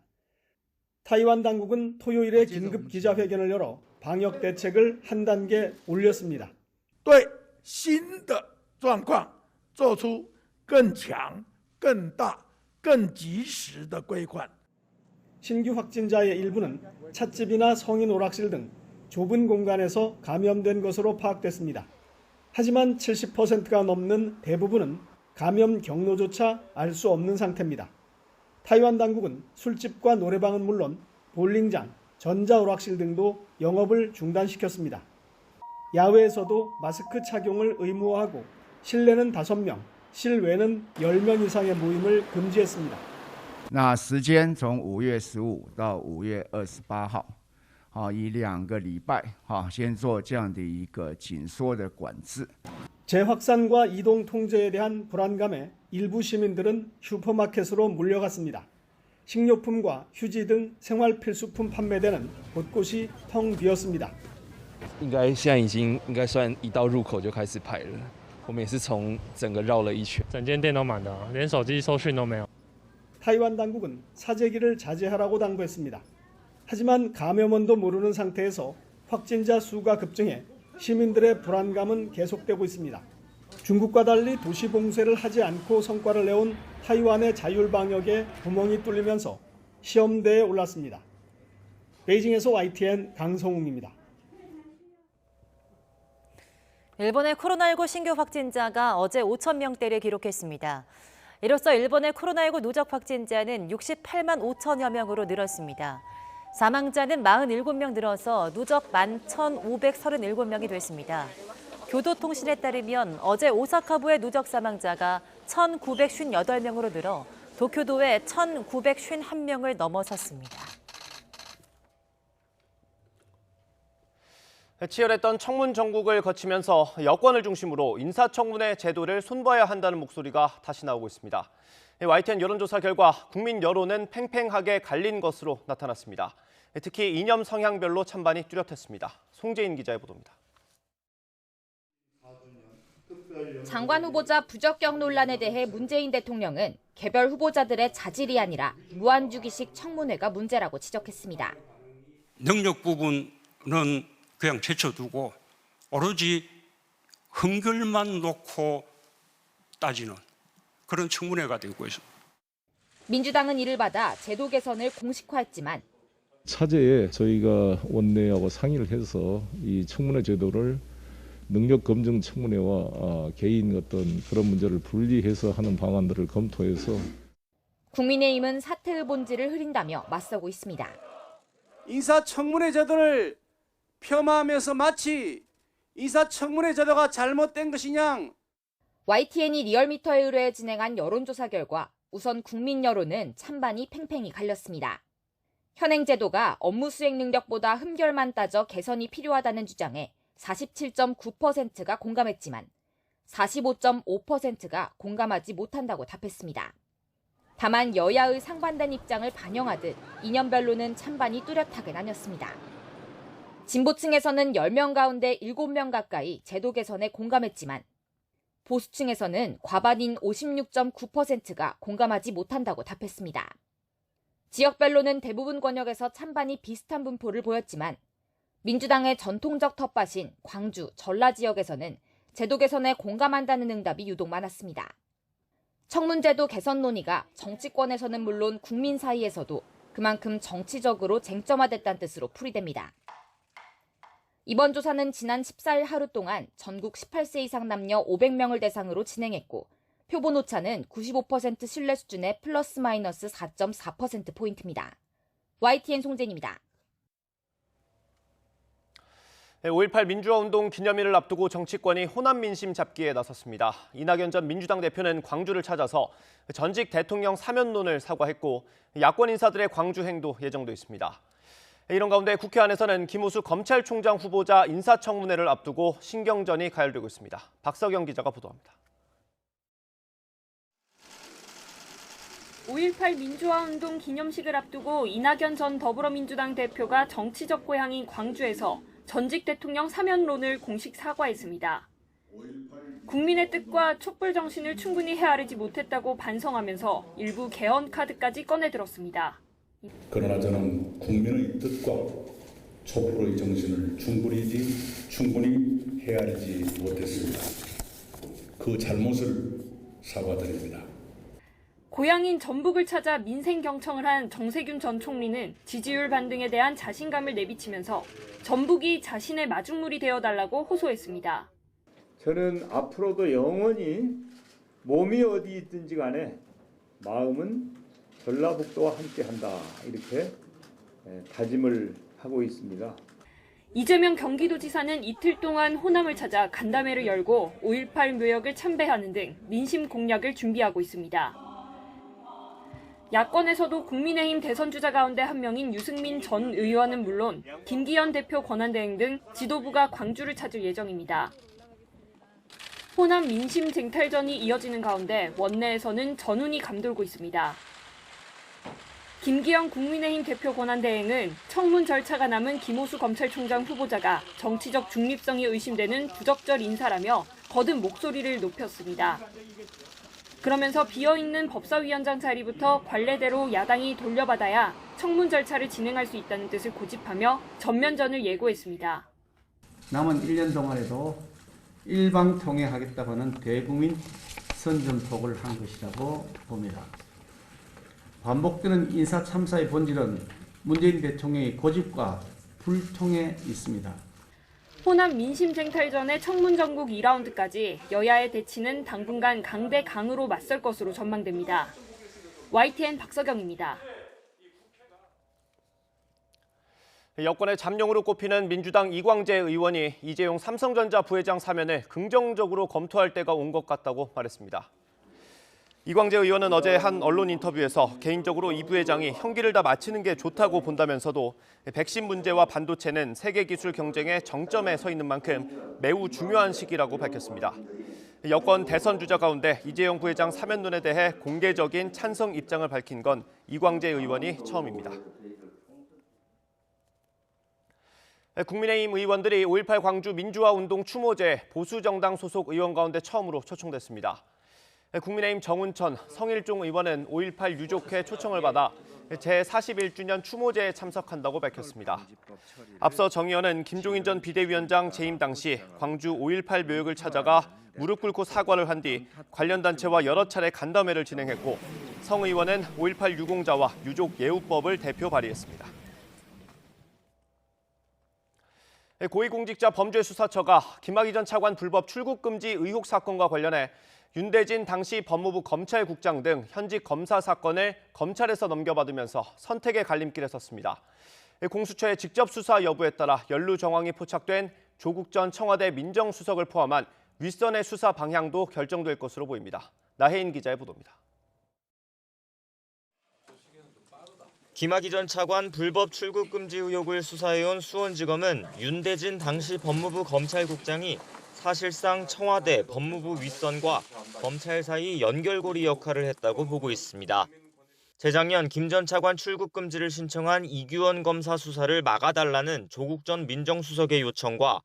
타이완 당국은 토요일에 긴급 기자회견을 열어 방역 대책을 한 단계 올렸습니다. 对新的状况做出更强、更大、更及时的规范。 신규 확진자의 일부는 찻집이나 성인 오락실 등 좁은 공간에서 감염된 것으로 파악됐습니다. 하지만 70%가 넘는 대부분은 감염 경로조차 알 수 없는 상태입니다. 타이완 당국은 술집과 노래방은 물론 볼링장, 전자오락실 등도 영업을 중단시켰습니다. 야외에서도 마스크 착용을 의무화하고 실내는 5명, 실외는 10명 이상의 모임을 금지했습니다. 那时间从5月15到5月28号，以2个礼拜，先做这样的一个紧缩的管制。 재확산과 이동 통제에 대한 불안감에 일부 시민들은 슈퍼마켓으로 몰려갔습니다. 식료품과 휴지 등 생활 필수품 판매대는 곳곳이 텅 비었습니다. 应该现在已经应该算一到入口就开始排了，我们也是从整个绕了一圈，整间店都满的，连手机收讯都没有。 타이완 당국은 사재기를 자제하라고 당부했습니다. 하지만 감염원도 모르는 상태에서 확진자 수가 급증해 시민들의 불안감은 계속되고 있습니다. 중국과 달리 도시 봉쇄를 하지 않고 성과를 내온 타이완의 자율방역에 구멍이 뚫리면서 시험대에 올랐습니다. 베이징에서 YTN 강성웅입니다. 일본의 코로나19 신규 확진자가 어제 5,000명대를 기록했습니다. 이로써 일본의 코로나19 누적 확진자는 68만 5천여 명으로 늘었습니다. 사망자는 47명 늘어서 누적 11,537명이 됐습니다. 교도통신에 따르면 어제 오사카부의 누적 사망자가 1,958명으로 늘어 도쿄도의 1,951명을 넘어섰습니다. 치열했던 청문 정국을 거치면서 여권을 중심으로 인사청문회 제도를 손봐야 한다는 목소리가 다시 나오고 있습니다. YTN 여론조사 결과 국민 여론은 팽팽하게 갈린 것으로 나타났습니다. 특히 이념 성향별로 찬반이 뚜렷했습니다. 송재인 기자의 보도입니다. 장관 후보자 부적격 논란에 대해 문재인 대통령은 개별 후보자들의 자질이 아니라 무한주기식 청문회가 문제라고 지적했습니다. 능력 부분은 그냥 제쳐두고 오로지 흥결만 놓고 따지는 그런 청문회가 되고 있습니다. 민주당은 이를 받아 제도 개선을 공식화했지만 차제에 저희가 원내하고 상의를 해서 이 청문회 제도를 능력 검증 청문회와 개인 어떤 그런 문제를 분리해서 하는 방안들을 검토해서 국민의힘은 사태의 본질을 흐린다며 맞서고 있습니다. 인사청문회 제도를 폄하하면서 마치 인사청문회 제도가 잘못된 것이냐. YTN이 리얼미터에 의뢰해 진행한 여론조사 결과 우선 국민 여론은 찬반이 팽팽히 갈렸습니다. 현행 제도가 업무 수행 능력보다 흠결만 따져 개선이 필요하다는 주장에 47.9%가 공감했지만 45.5%가 공감하지 못한다고 답했습니다. 다만 여야의 상반된 입장을 반영하듯 이념별로는 찬반이 뚜렷하게 나뉘었습니다. 진보층에서는 10명 가운데 7명 가까이 제도 개선에 공감했지만 보수층에서는 과반인 56.9%가 공감하지 못한다고 답했습니다. 지역별로는 대부분 권역에서 찬반이 비슷한 분포를 보였지만 민주당의 전통적 텃밭인 광주, 전라 지역에서는 제도 개선에 공감한다는 응답이 유독 많았습니다. 청문제도 개선 논의가 정치권에서는 물론 국민 사이에서도 그만큼 정치적으로 쟁점화됐다는 뜻으로 풀이됩니다. 이번 조사는 지난 14일 하루 동안 전국 18세 이상 남녀 500명을 대상으로 진행했고 표본 오차는 95% 신뢰 수준의 플러스 마이너스 4.4%포인트입니다. YTN 송재인입니다. 5.18 민주화운동 기념일을 앞두고 정치권이 호남 민심 잡기에 나섰습니다. 이낙연 전 민주당 대표는 광주를 찾아서 전직 대통령 사면론을 사과했고 야권 인사들의 광주 행도 예정돼 있습니다. 이런 가운데 국회 안에서는 김우수 검찰총장 후보자 인사청문회를 앞두고 신경전이 가열되고 있습니다. 박석영 기자가 보도합니다. 5.18 민주화운동 기념식을 앞두고 이낙연 전 더불어민주당 대표가 정치적 고향인 광주에서 전직 대통령 사면론을 공식 사과했습니다. 국민의 뜻과 촛불 정신을 충분히 헤아리지 못했다고 반성하면서 일부 개헌 카드까지 꺼내들었습니다. 그러나 저는 국민의 뜻과 촛불의 정신을 충분히 헤아리지 못했습니다. 그 잘못을 사과드립니다. 고향인 전북을 찾아 민생 경청을 한 정세균 전 총리는 지지율 반등에 대한 자신감을 내비치면서 전북이 자신의 마중물이 되어달라고 호소했습니다. 저는 앞으로도 영원히 몸이 어디 있든지 간에 마음은 전라북도와 함께한다 이렇게 다짐을 하고 있습니다. 이재명 경기도지사는 이틀 동안 호남을 찾아 간담회를 열고 5.18 묘역을 참배하는 등 민심 공략을 준비하고 있습니다. 야권에서도 국민의힘 대선주자 가운데 한 명인 유승민 전 의원은 물론 김기현 대표 권한대행 등 지도부가 광주를 찾을 예정입니다. 호남 민심 쟁탈전이 이어지는 가운데 원내에서는 전운이 감돌고 있습니다. 김기현 국민의힘 대표 권한대행은 청문 절차가 남은 김호수 검찰총장 후보자가 정치적 중립성이 의심되는 부적절 인사라며 거듭 목소리를 높였습니다. 그러면서 비어있는 법사위원장 자리부터 관례대로 야당이 돌려받아야 청문 절차를 진행할 수 있다는 뜻을 고집하며 전면전을 예고했습니다. 남은 1년 동안에도 일방통행하겠다고 하는 대국민 선전포고를 한 것이라고 봅니다. 반복되는 인사 참사의 본질은 문재인 대통령의 고집과 불통에 있습니다. 호남 민심 쟁탈전의 청문 전국 2라운드까지 여야의 대치는 당분간 강대강으로 맞설 것으로 전망됩니다. YTN 박서경입니다. 여권의 잠룡으로 꼽히는 민주당 이광재 의원이 이재용 삼성전자 부회장 사면을 긍정적으로 검토할 때가 온 것 같다고 말했습니다. 이광재 의원은 어제 한 언론 인터뷰에서 개인적으로 이 부회장이 형기를 다 마치는 게 좋다고 본다면서도 백신 문제와 반도체는 세계 기술 경쟁의 정점에 서 있는 만큼 매우 중요한 시기라고 밝혔습니다. 여권 대선 주자 가운데 이재용 부회장 사면론에 대해 공개적인 찬성 입장을 밝힌 건 이광재 의원이 처음입니다. 국민의힘 의원들이 5.18 광주 민주화운동 추모제 보수정당 소속 의원 가운데 처음으로 초청됐습니다. 국민의힘 정운천, 성일종 의원은 5.18 유족회 초청을 받아 제41주년 추모제에 참석한다고 밝혔습니다. 앞서 정 의원은 김종인 전 비대위원장 재임 당시 광주 5.18 묘역을 찾아가 무릎 꿇고 사과를 한 뒤 관련 단체와 여러 차례 간담회를 진행했고, 성 의원은 5.18 유공자와 유족 예우법을 대표 발의했습니다. 고위공직자 범죄수사처가 김학의 전 차관 불법 출국 금지 의혹 사건과 관련해 윤대진 당시 법무부 검찰국장 등 현직 검사 사건을 검찰에서 넘겨받으면서 선택의 갈림길에 섰습니다. 공수처의 직접 수사 여부에 따라 연루 정황이 포착된 조국 전 청와대 민정수석을 포함한 윗선의 수사 방향도 결정될 것으로 보입니다. 나혜인 기자의 보도입니다. 김학의 전 차관 불법 출국 금지 의혹을 수사해온 수원지검은 윤대진 당시 법무부 검찰국장이 사실상 청와대 법무부 윗선과 검찰 사이 연결고리 역할을 했다고 보고 있습니다. 재작년 김 전 차관 출국 금지를 신청한 이규원 검사 수사를 막아달라는 조국 전 민정수석의 요청과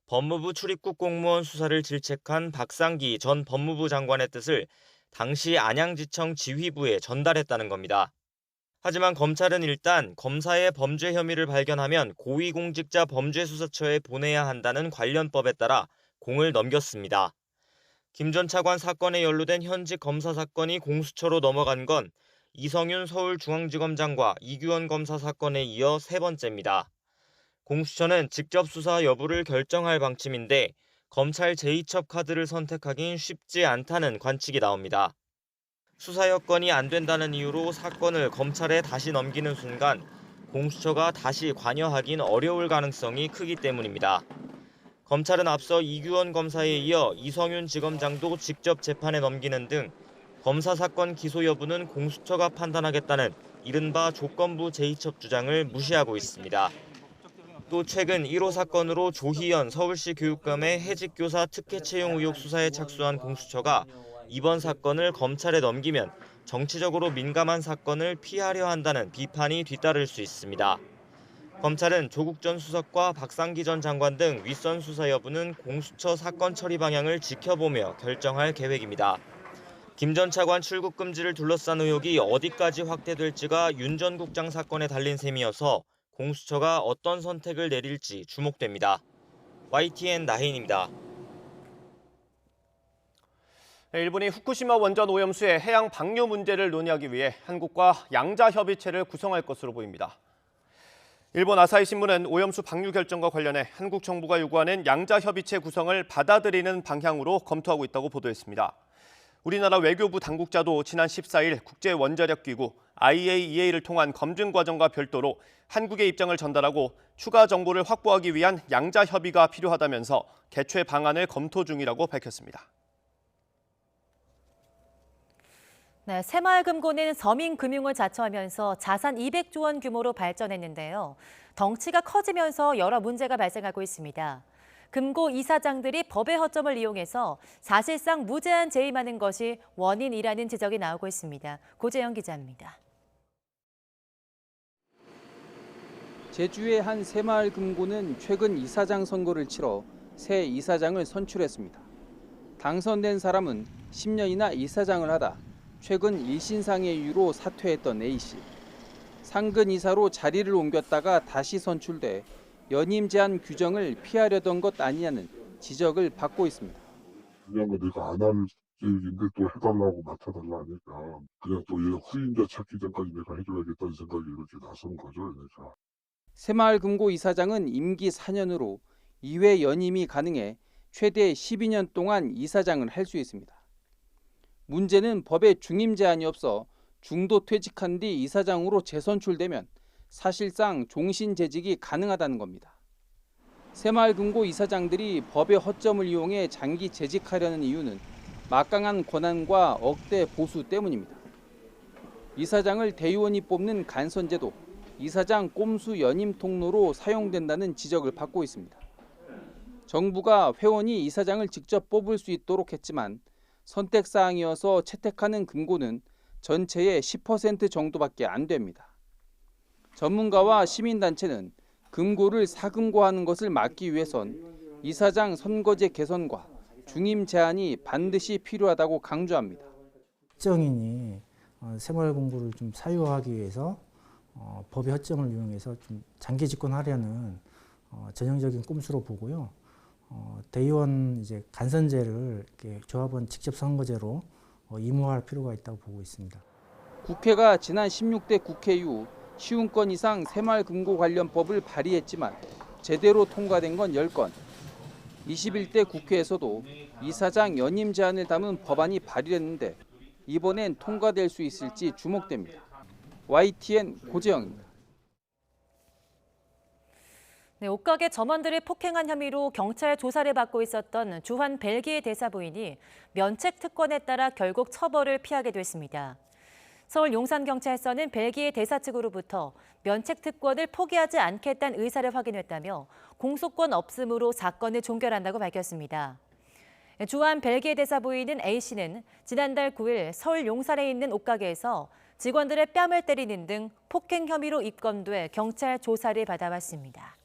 법무부 출입국 공무원 수사를 질책한 박상기 전 법무부 장관의 뜻을 당시 안양지청 지휘부에 전달했다는 겁니다. 하지만 검찰은 일단 검사의 범죄 혐의를 발견하면 고위공직자 범죄수사처에 보내야 한다는 관련법에 따라 공을 넘겼습니다. 김 전 차관 사건에 연루된 현직 검사 사건이 공수처로 넘어간 건 이성윤 서울중앙지검장과 이규원 검사 사건에 이어 세 번째입니다. 공수처는 직접 수사 여부를 결정할 방침인데 검찰 제2첩 카드를 선택하긴 쉽지 않다는 관측이 나옵니다. 수사 여건이 안 된다는 이유로 사건을 검찰에 다시 넘기는 순간 공수처가 다시 관여하긴 어려울 가능성이 크기 때문입니다. 검찰은 앞서 이규원 검사에 이어 이성윤 지검장도 직접 재판에 넘기는 등 검사 사건 기소 여부는 공수처가 판단하겠다는 이른바 조건부 제2첩 주장을 무시하고 있습니다. 또 최근 1호 사건으로 조희연 서울시 교육감의 해직교사 특혜 채용 의혹 수사에 착수한 공수처가 이번 사건을 검찰에 넘기면 정치적으로 민감한 사건을 피하려 한다는 비판이 뒤따를 수 있습니다. 검찰은 조국 전 수석과 박상기 전 장관 등 윗선 수사 여부는 공수처 사건 처리 방향을 지켜보며 결정할 계획입니다. 김 전 차관 출국 금지를 둘러싼 의혹이 어디까지 확대될지가 윤 전 국장 사건에 달린 셈이어서 공수처가 어떤 선택을 내릴지 주목됩니다. YTN 나혜인입니다. 일본이 후쿠시마 원전 오염수의 해양 방류 문제를 논의하기 위해 한국과 양자협의체를 구성할 것으로 보입니다. 일본 아사히 신문은 오염수 방류 결정과 관련해 한국 정부가 요구하는 양자협의체 구성을 받아들이는 방향으로 검토하고 있다고 보도했습니다. 우리나라 외교부 당국자도 지난 14일 국제원자력기구 IAEA를 통한 검증 과정과 별도로 한국의 입장을 전달하고 추가 정보를 확보하기 위한 양자협의가 필요하다면서 개최 방안을 검토 중이라고 밝혔습니다. 네, 새마을금고는 서민금융을 자처하면서 자산 200조 원 규모로 발전했는데요. 덩치가 커지면서 여러 문제가 발생하고 있습니다. 금고 이사장들이 법의 허점을 이용해서 사실상 무제한 재임하는 것이 원인이라는 지적이 나오고 있습니다. 고재영 기자입니다. 제주의 한 새마을금고는 최근 이사장 선거를 치러 새 이사장을 선출했습니다. 당선된 사람은 10년이나 이사장을 하다 최근 일신상의 이유로 사퇴했던 A씨. 상근 이사로 자리를 옮겼다가 다시 선출돼 연임 제한 규정을 피하려던 것 아니냐는 지적을 받고 있습니다. 그냥 내가 안 할 계획인데 또 해달라고 맡아달라 하니까 그냥 또 얘 후임자 찾기 전까지 내가 해줘야겠다는 생각이 이렇게 나선 거죠. 그러니까. 새마을금고 이사장은 임기 4년으로 2회 연임이 가능해 최대 12년 동안 이사장을 할 수 있습니다. 문제는 법에 중임 제한이 없어 중도 퇴직한 뒤 이사장으로 재선출되면 사실상 종신 재직이 가능하다는 겁니다. 새마을금고 이사장들이 법의 허점을 이용해 장기 재직하려는 이유는 막강한 권한과 억대 보수 때문입니다. 이사장을 대의원이 뽑는 간선제도, 이사장 꼼수 연임 통로로 사용된다는 지적을 받고 있습니다. 정부가 회원이 이사장을 직접 뽑을 수 있도록 했지만 선택사항이어서 채택하는 금고는 전체의 10% 정도밖에 안 됩니다. 전문가와 시민단체는 금고를 사금고하는 것을 막기 위해선 이사장 선거제 개선과 중임 제한이 반드시 필요하다고 강조합니다. 특정인이 새마을금고를 좀 사유하기 위해서 법의 허점을 이용해서 좀 장기 집권하려는 전형적인 꼼수로 보고요. 대의원 이제 간선제를 이렇게 조합원 직접 선거제로 임호할 필요가 있다고 보고 있습니다. 국회가 지난 16대 국회 이후 50건 이상 새마을금고 관련 법을 발의했지만 제대로 통과된 건 10건. 21대 국회에서도 이사장 연임 제한을 담은 법안이 발의됐는데 이번엔 통과될 수 있을지 주목됩니다. YTN 고재영입니다. 네, 옷가게 점원들을 폭행한 혐의로 경찰 조사를 받고 있었던 주한 벨기에 대사 부인이 면책 특권에 따라 결국 처벌을 피하게 됐습니다. 서울 용산경찰서는 벨기에 대사 측으로부터 면책 특권을 포기하지 않겠다는 의사를 확인했다며 공소권 없음으로 사건을 종결한다고 밝혔습니다. 주한 벨기에 대사 부인은 A씨는 지난달 9일 서울 용산에 있는 옷가게에서 직원들의 뺨을 때리는 등 폭행 혐의로 입건돼 경찰 조사를 받아왔습니다.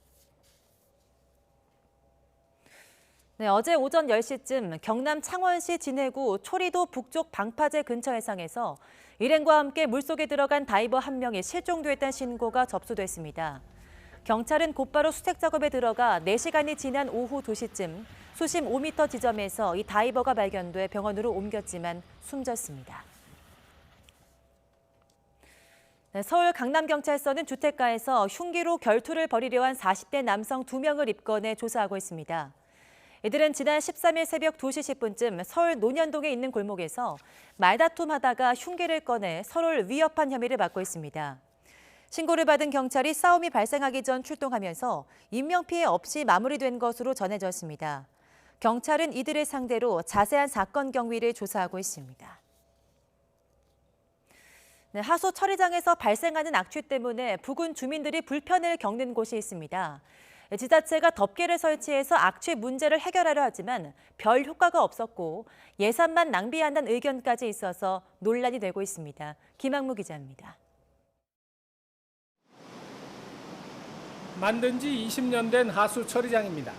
네, 어제 오전 10시쯤 경남 창원시 진해구 초리도 북쪽 방파제 근처 해상에서 일행과 함께 물속에 들어간 다이버 한 명이 실종됐다는 신고가 접수됐습니다. 경찰은 곧바로 수색 작업에 들어가 4시간이 지난 오후 2시쯤 수심 5m 지점에서 이 다이버가 발견돼 병원으로 옮겼지만 숨졌습니다. 네, 서울 강남경찰서는 주택가에서 흉기로 결투를 벌이려 한 40대 남성 2명을 입건해 조사하고 있습니다. 이들은 지난 13일 새벽 2시 10분쯤 서울 논현동에 있는 골목에서 말다툼하다가 흉기를 꺼내 서로를 위협한 혐의를 받고 있습니다. 신고를 받은 경찰이 싸움이 발생하기 전 출동하면서 인명피해 없이 마무리된 것으로 전해졌습니다. 경찰은 이들을 상대로 자세한 사건 경위를 조사하고 있습니다. 네, 하수 처리장에서 발생하는 악취 때문에 부근 주민들이 불편을 겪는 곳이 있습니다. 지자체가 덮개를 설치해서 악취 문제를 해결하려 하지만 별 효과가 없었고 예산만 낭비한다는 의견까지 있어서 논란이 되고 있습니다. 김학무 기자입니다. 만든 지 20년 된 하수 처리장입니다.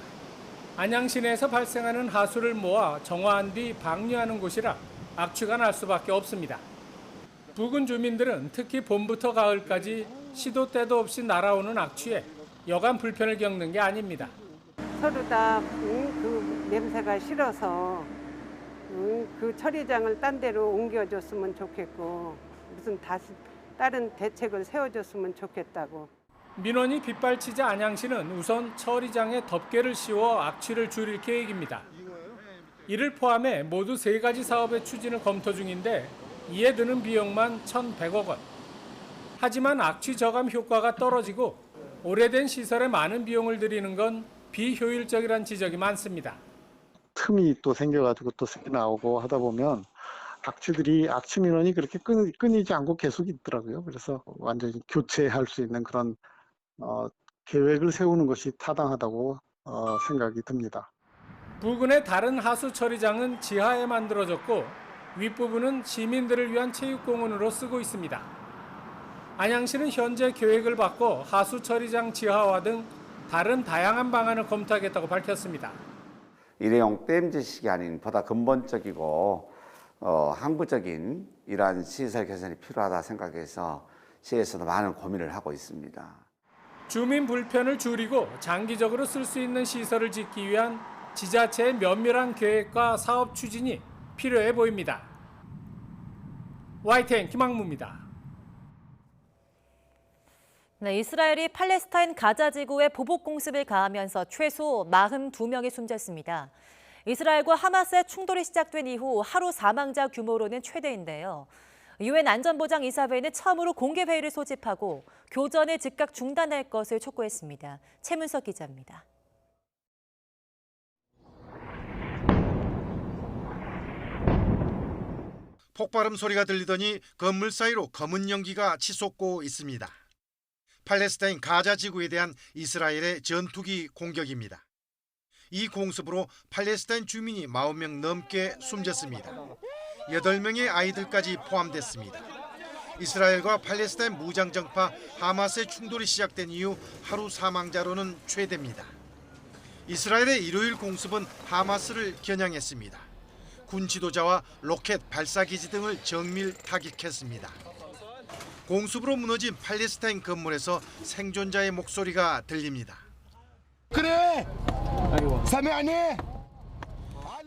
안양시내에서 발생하는 하수를 모아 정화한 뒤 방류하는 곳이라 악취가 날 수밖에 없습니다. 부근 주민들은 특히 봄부터 가을까지 시도 때도 없이 날아오는 악취에 여간 불편을 겪는 게 아닙니다. 서로 다 그 냄새가 싫어서 그 처리장을 딴 데로 옮겨줬으면 좋겠고 무슨 다시 다른 대책을 세워줬으면 좋겠다고. 민원이 빗발치자 안양시는 우선 처리장에 덮개를 씌워 악취를 줄일 계획입니다. 이를 포함해 모두 3가지 사업의 추진을 검토 중인데 이에 드는 비용만 1,100억 원. 하지만 악취 저감 효과가 떨어지고 오래된 시설에 많은 비용을 들이는 건 비효율적이란 지적이 많습니다. 틈이 또 생겨가지고 또 새끼 나오고 하다 보면 악취 민원이 그렇게 끊이지 않고 계속 있더라고요. 그래서 완전히 교체할 수 있는 그런 계획을 세우는 것이 타당하다고 생각이 듭니다. 부근의 다른 하수 처리장은 지하에 만들어졌고 윗부분은 시민들을 위한 체육공원으로 쓰고 있습니다. 안양시는 현재 계획을 받고 하수 처리장 지하화 등 다른 다양한 방안을 검토하겠다고 밝혔습니다. 일회용 땜질식이 아닌 보다 근본적이고 항구적인 이러한 시설 개선이 필요하다 생각해서 시에서도 많은 고민을 하고 있습니다. 주민 불편을 줄이고 장기적으로 쓸 수 있는 시설을 짓기 위한 지자체의 면밀한 계획과 사업 추진이 필요해 보입니다. YTN 김학무입니다. 네, 이스라엘이 팔레스타인 가자 지구에 보복 공습을 가하면서 최소 42명이 숨졌습니다. 이스라엘과 하마스의 충돌이 시작된 이후 하루 사망자 규모로는 최대인데요. 유엔 안전보장이사회는 처음으로 공개 회의를 소집하고 교전을 즉각 중단할 것을 촉구했습니다. 최문석 기자입니다. 폭발음 소리가 들리더니 건물 사이로 검은 연기가 치솟고 있습니다. 팔레스타인 가자 지구에 대한 이스라엘의 전투기 공격입니다. 이 공습으로 팔레스타인 주민이 40명 넘게 숨졌습니다. 8명의 아이들까지 포함됐습니다. 이스라엘과 팔레스타인 무장정파 하마스의 충돌이 시작된 이후 하루 사망자로는 최대입니다. 이스라엘의 일요일 공습은 하마스를 겨냥했습니다. 군 지도자와 로켓 발사기지 등을 정밀 타격했습니다. 공습으로 무너진 팔레스타인 건물에서 생존자의 목소리가 들립니다. 그래!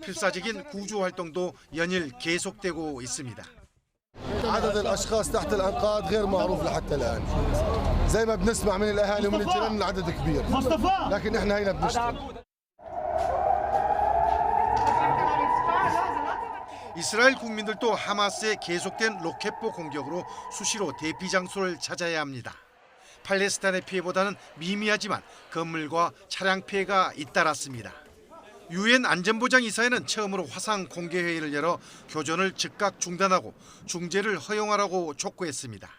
필사적인 구조 활동도 연일 계속되고 있습니다. عدد الاشخاص تحت الانقاض غير معروف لحتى الان. زي ما بنسمع من الاهالي ومن الجيران العدد كبير. لكن احنا هنا بنشتغل. 이스라엘 국민들도 하마스의 계속된 로켓포 공격으로 수시로 대피 장소를 찾아야 합니다. 팔레스타인의 피해보다는 미미하지만 건물과 차량 피해가 잇따랐습니다. 유엔 안전보장이사회는 처음으로 화상 공개 회의를 열어 교전을 즉각 중단하고 중재를 허용하라고 촉구했습니다.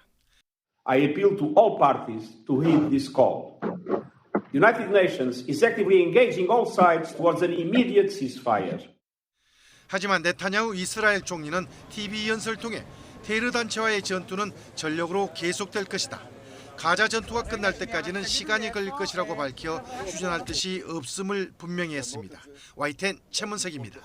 I appeal to all parties to heed this call. The United Nations is actively engaging all sides towards an immediate ceasefire. 하지만 네타냐후 이스라엘 총리는 TV 연설을 통해 테러 단체와의 전투는 전력으로 계속될 것이다. 가자 전투가 끝날 때까지는 시간이 걸릴 것이라고 밝혀 휴전할 뜻이 없음을 분명히 했습니다. YTN 최문석입니다.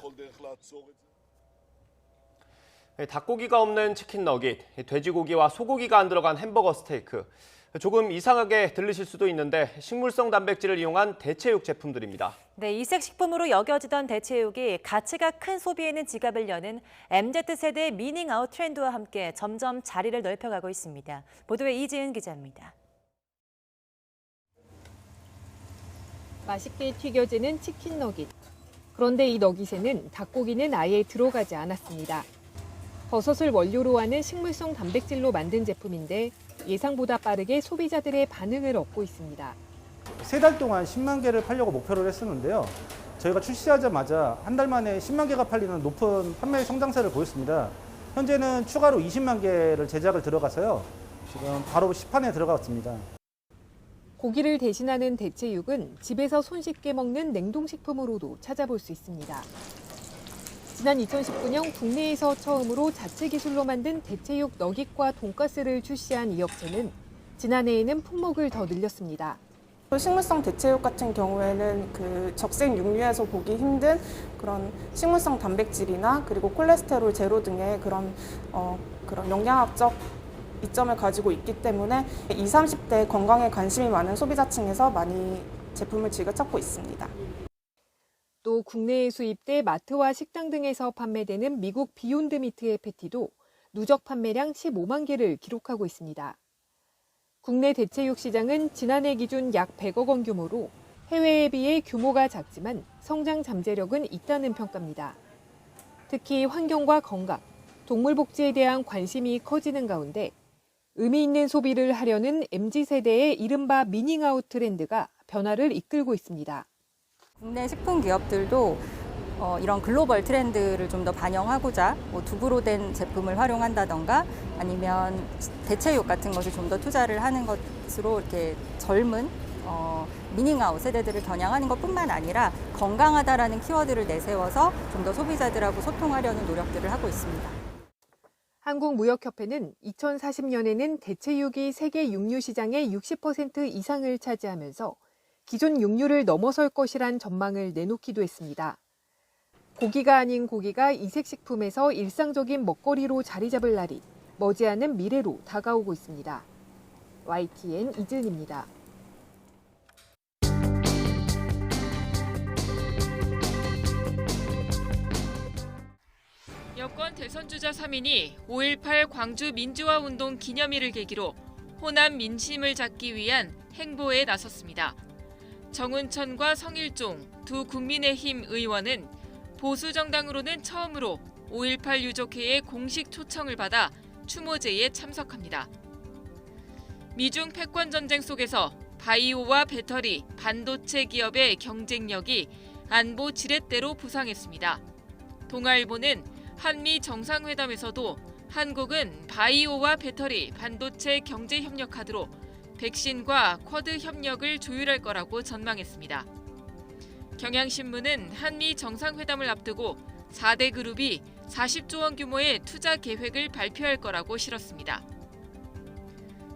닭고기가 없는 치킨 너깃, 돼지고기와 소고기가 안 들어간 햄버거 스테이크. 조금 이상하게 들리실 수도 있는데 식물성 단백질을 이용한 대체육 제품들입니다. 네, 이색 식품으로 여겨지던 대체육이 가치가 큰 소비에는 지갑을 여는 MZ세대의 미닝아웃 트렌드와 함께 점점 자리를 넓혀가고 있습니다. 보도에 이지은 기자입니다. 맛있게 튀겨지는 치킨 너깃. 그런데 이 너깃에는 닭고기는 아예 들어가지 않았습니다. 버섯을 원료로 하는 식물성 단백질로 만든 제품인데 예상보다 빠르게 소비자들의 반응을 얻고 있습니다. 3달 동안 10만 개를 팔려고 목표를 했었는데요. 저희가 출시하자마자 한 달 만에 10만 개가 팔리는 높은 판매 성장세를 보였습니다. 현재는 추가로 20만 개를 제작을 들어가서요. 지금 바로 시판에 들어갔습니다. 고기를 대신하는 대체육은 집에서 손쉽게 먹는 냉동식품으로도 찾아볼 수 있습니다. 지난 2019년 국내에서 처음으로 자체 기술로 만든 대체육 너깃과 돈가스를 출시한 이 업체는 지난해에는 품목을 더 늘렸습니다. 식물성 대체육 같은 경우에는 그 적색 육류에서 보기 힘든 그런 식물성 단백질이나 그리고 콜레스테롤 제로 등의 그런 영양학적 이점을 가지고 있기 때문에 20, 30대 건강에 관심이 많은 소비자층에서 많이 제품을 즐겨 찾고 있습니다. 또 국내에 수입돼 마트와 식당 등에서 판매되는 미국 비욘드 미트의 패티도 누적 판매량 15만 개를 기록하고 있습니다. 국내 대체육 시장은 지난해 기준 약 100억 원 규모로 해외에 비해 규모가 작지만 성장 잠재력은 있다는 평가입니다. 특히 환경과 건강, 동물 복지에 대한 관심이 커지는 가운데 의미 있는 소비를 하려는 MZ세대의 이른바 미닝아웃 트렌드가 변화를 이끌고 있습니다. 국내 식품 기업들도 이런 글로벌 트렌드를 좀 더 반영하고자 두부로 된 제품을 활용한다던가 아니면 대체육 같은 것을 좀 더 투자를 하는 것으로 이렇게 젊은 미닝아웃 세대들을 겨냥하는 것뿐만 아니라 건강하다라는 키워드를 내세워서 좀 더 소비자들하고 소통하려는 노력들을 하고 있습니다. 한국무역협회는 2040년에는 대체육이 세계 육류 시장의 60% 이상을 차지하면서 기존 육류를 넘어설 것이란 전망을 내놓기도 했습니다. 고기가 아닌 고기가 이색식품에서 일상적인 먹거리로 자리 잡을 날이 머지않은 미래로 다가오고 있습니다. YTN 이지은입니다. 여권 대선주자 3인이 5.18 광주 민주화운동 기념일을 계기로 호남 민심을 잡기 위한 행보에 나섰습니다. 정운천과 성일종 두 국민의힘 의원은 보수 정당으로는 처음으로 5.18 유족회의 공식 초청을 받아 추모제에 참석합니다. 미중 패권 전쟁 속에서 바이오와 배터리, 반도체 기업의 경쟁력이 안보 지렛대로 부상했습니다. 동아일보는 한미 정상회담에서도 한국은 바이오와 배터리, 반도체 경제 협력 카드로 백신과 쿼드 협력을 조율할 거라고 전망했습니다. 경향신문은 한미 정상회담을 앞두고 4대 그룹이 40조 원 규모의 투자 계획을 발표할 거라고 실었습니다.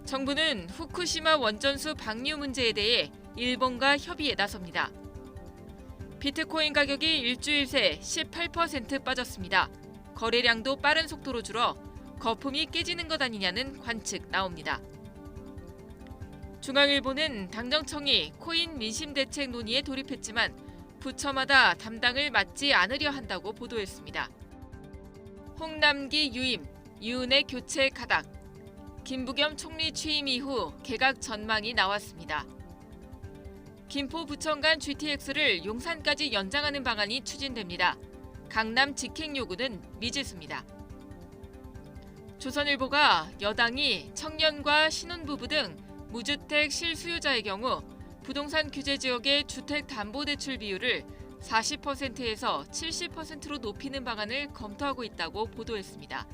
정부는 후쿠시마 원전수 방류 문제에 대해 일본과 협의에 나섭니다. 비트코인 가격이 일주일 새 18% 빠졌습니다. 거래량도 빠른 속도로 줄어 거품이 깨지는 것 아니냐는 관측 나옵니다. 중앙일보는 당정청이 코인 민심 대책 논의에 돌입했지만 부처마다 담당을 맡지 않으려 한다고 보도했습니다. 홍남기 유임, 유은혜 교체 가닥. 김부겸 총리 취임 이후 개각 전망이 나왔습니다. 김포부천 간 GTX를 용산까지 연장하는 방안이 추진됩니다. 강남 직행 요구는 미지수입니다. 조선일보가 여당이 청년과 신혼부부 등 무주택 실수요자의 경우 부동산 규제 지역의 주택담보대출 비율을 40%에서 70%로 높이는 방안을 검토하고 있다고 보도했습니다.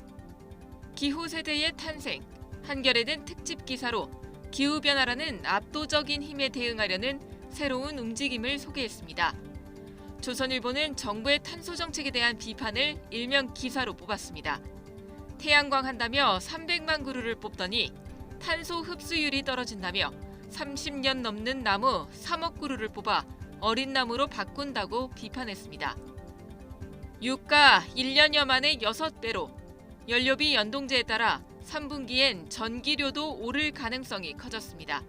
기후세대의 탄생, 한겨레는 특집 기사로 기후변화라는 압도적인 힘에 대응하려는 새로운 움직임을 소개했습니다. 조선일보는 정부의 탄소 정책에 대한 비판을 일면 기사로 뽑았습니다. 태양광 한다며 300만 그루를 뽑더니 탄소 흡수율이 떨어진다며 30년 넘는 나무 3억 그루를 뽑아 어린 나무로 바꾼다고 비판했습니다. 유가 1년여 만에 6배로, 연료비 연동제에 따라 3분기엔 전기료도 오를 가능성이 커졌습니다.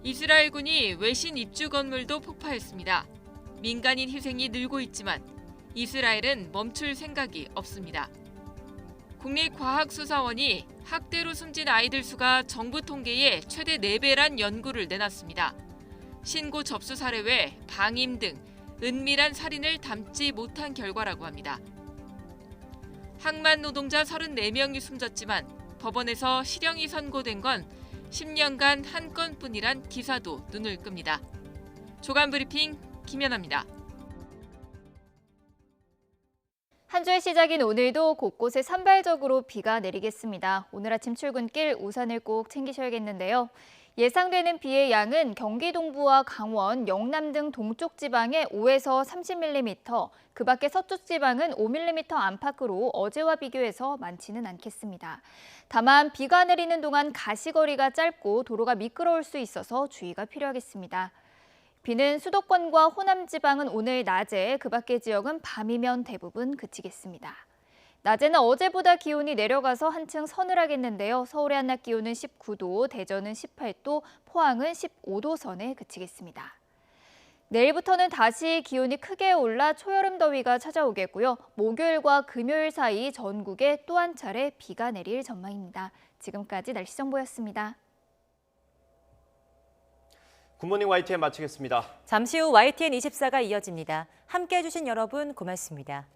이스라엘군이 외신 입주 건물도 폭파했습니다. 민간인 희생이 늘고 있지만 이스라엘은 멈출 생각이 없습니다. 국립과학수사원이 학대로 숨진 아이들 수가 정부 통계의 최대 4배란 연구를 내놨습니다. 신고 접수 사례 외 방임 등 은밀한 살인을 담지 못한 결과라고 합니다. 항만 노동자 34명이 숨졌지만 법원에서 실형이 선고된 건 10년간 한 건뿐이란 기사도 눈을 끕니다. 조간 브리핑 김연아입니다. 한 주의 시작인 오늘도 곳곳에 산발적으로 비가 내리겠습니다. 오늘 아침 출근길 우산을 꼭 챙기셔야겠는데요. 예상되는 비의 양은 경기 동부와 강원, 영남 등 동쪽 지방에 5에서 30mm, 그 밖에 서쪽 지방은 5mm 안팎으로 어제와 비교해서 많지는 않겠습니다. 다만 비가 내리는 동안 가시거리가 짧고 도로가 미끄러울 수 있어서 주의가 필요하겠습니다. 비는 수도권과 호남 지방은 오늘 낮에, 그 밖의 지역은 밤이면 대부분 그치겠습니다. 낮에는 어제보다 기온이 내려가서 한층 서늘하겠는데요. 서울의 한낮 기온은 19도, 대전은 18도, 포항은 15도 선에 그치겠습니다. 내일부터는 다시 기온이 크게 올라 초여름 더위가 찾아오겠고요. 목요일과 금요일 사이 전국에 또 한 차례 비가 내릴 전망입니다. 지금까지 날씨 정보였습니다. 굿모닝 YTN 마치겠습니다. 잠시 후 YTN 24가 이어집니다. 함께해 주신 여러분 고맙습니다.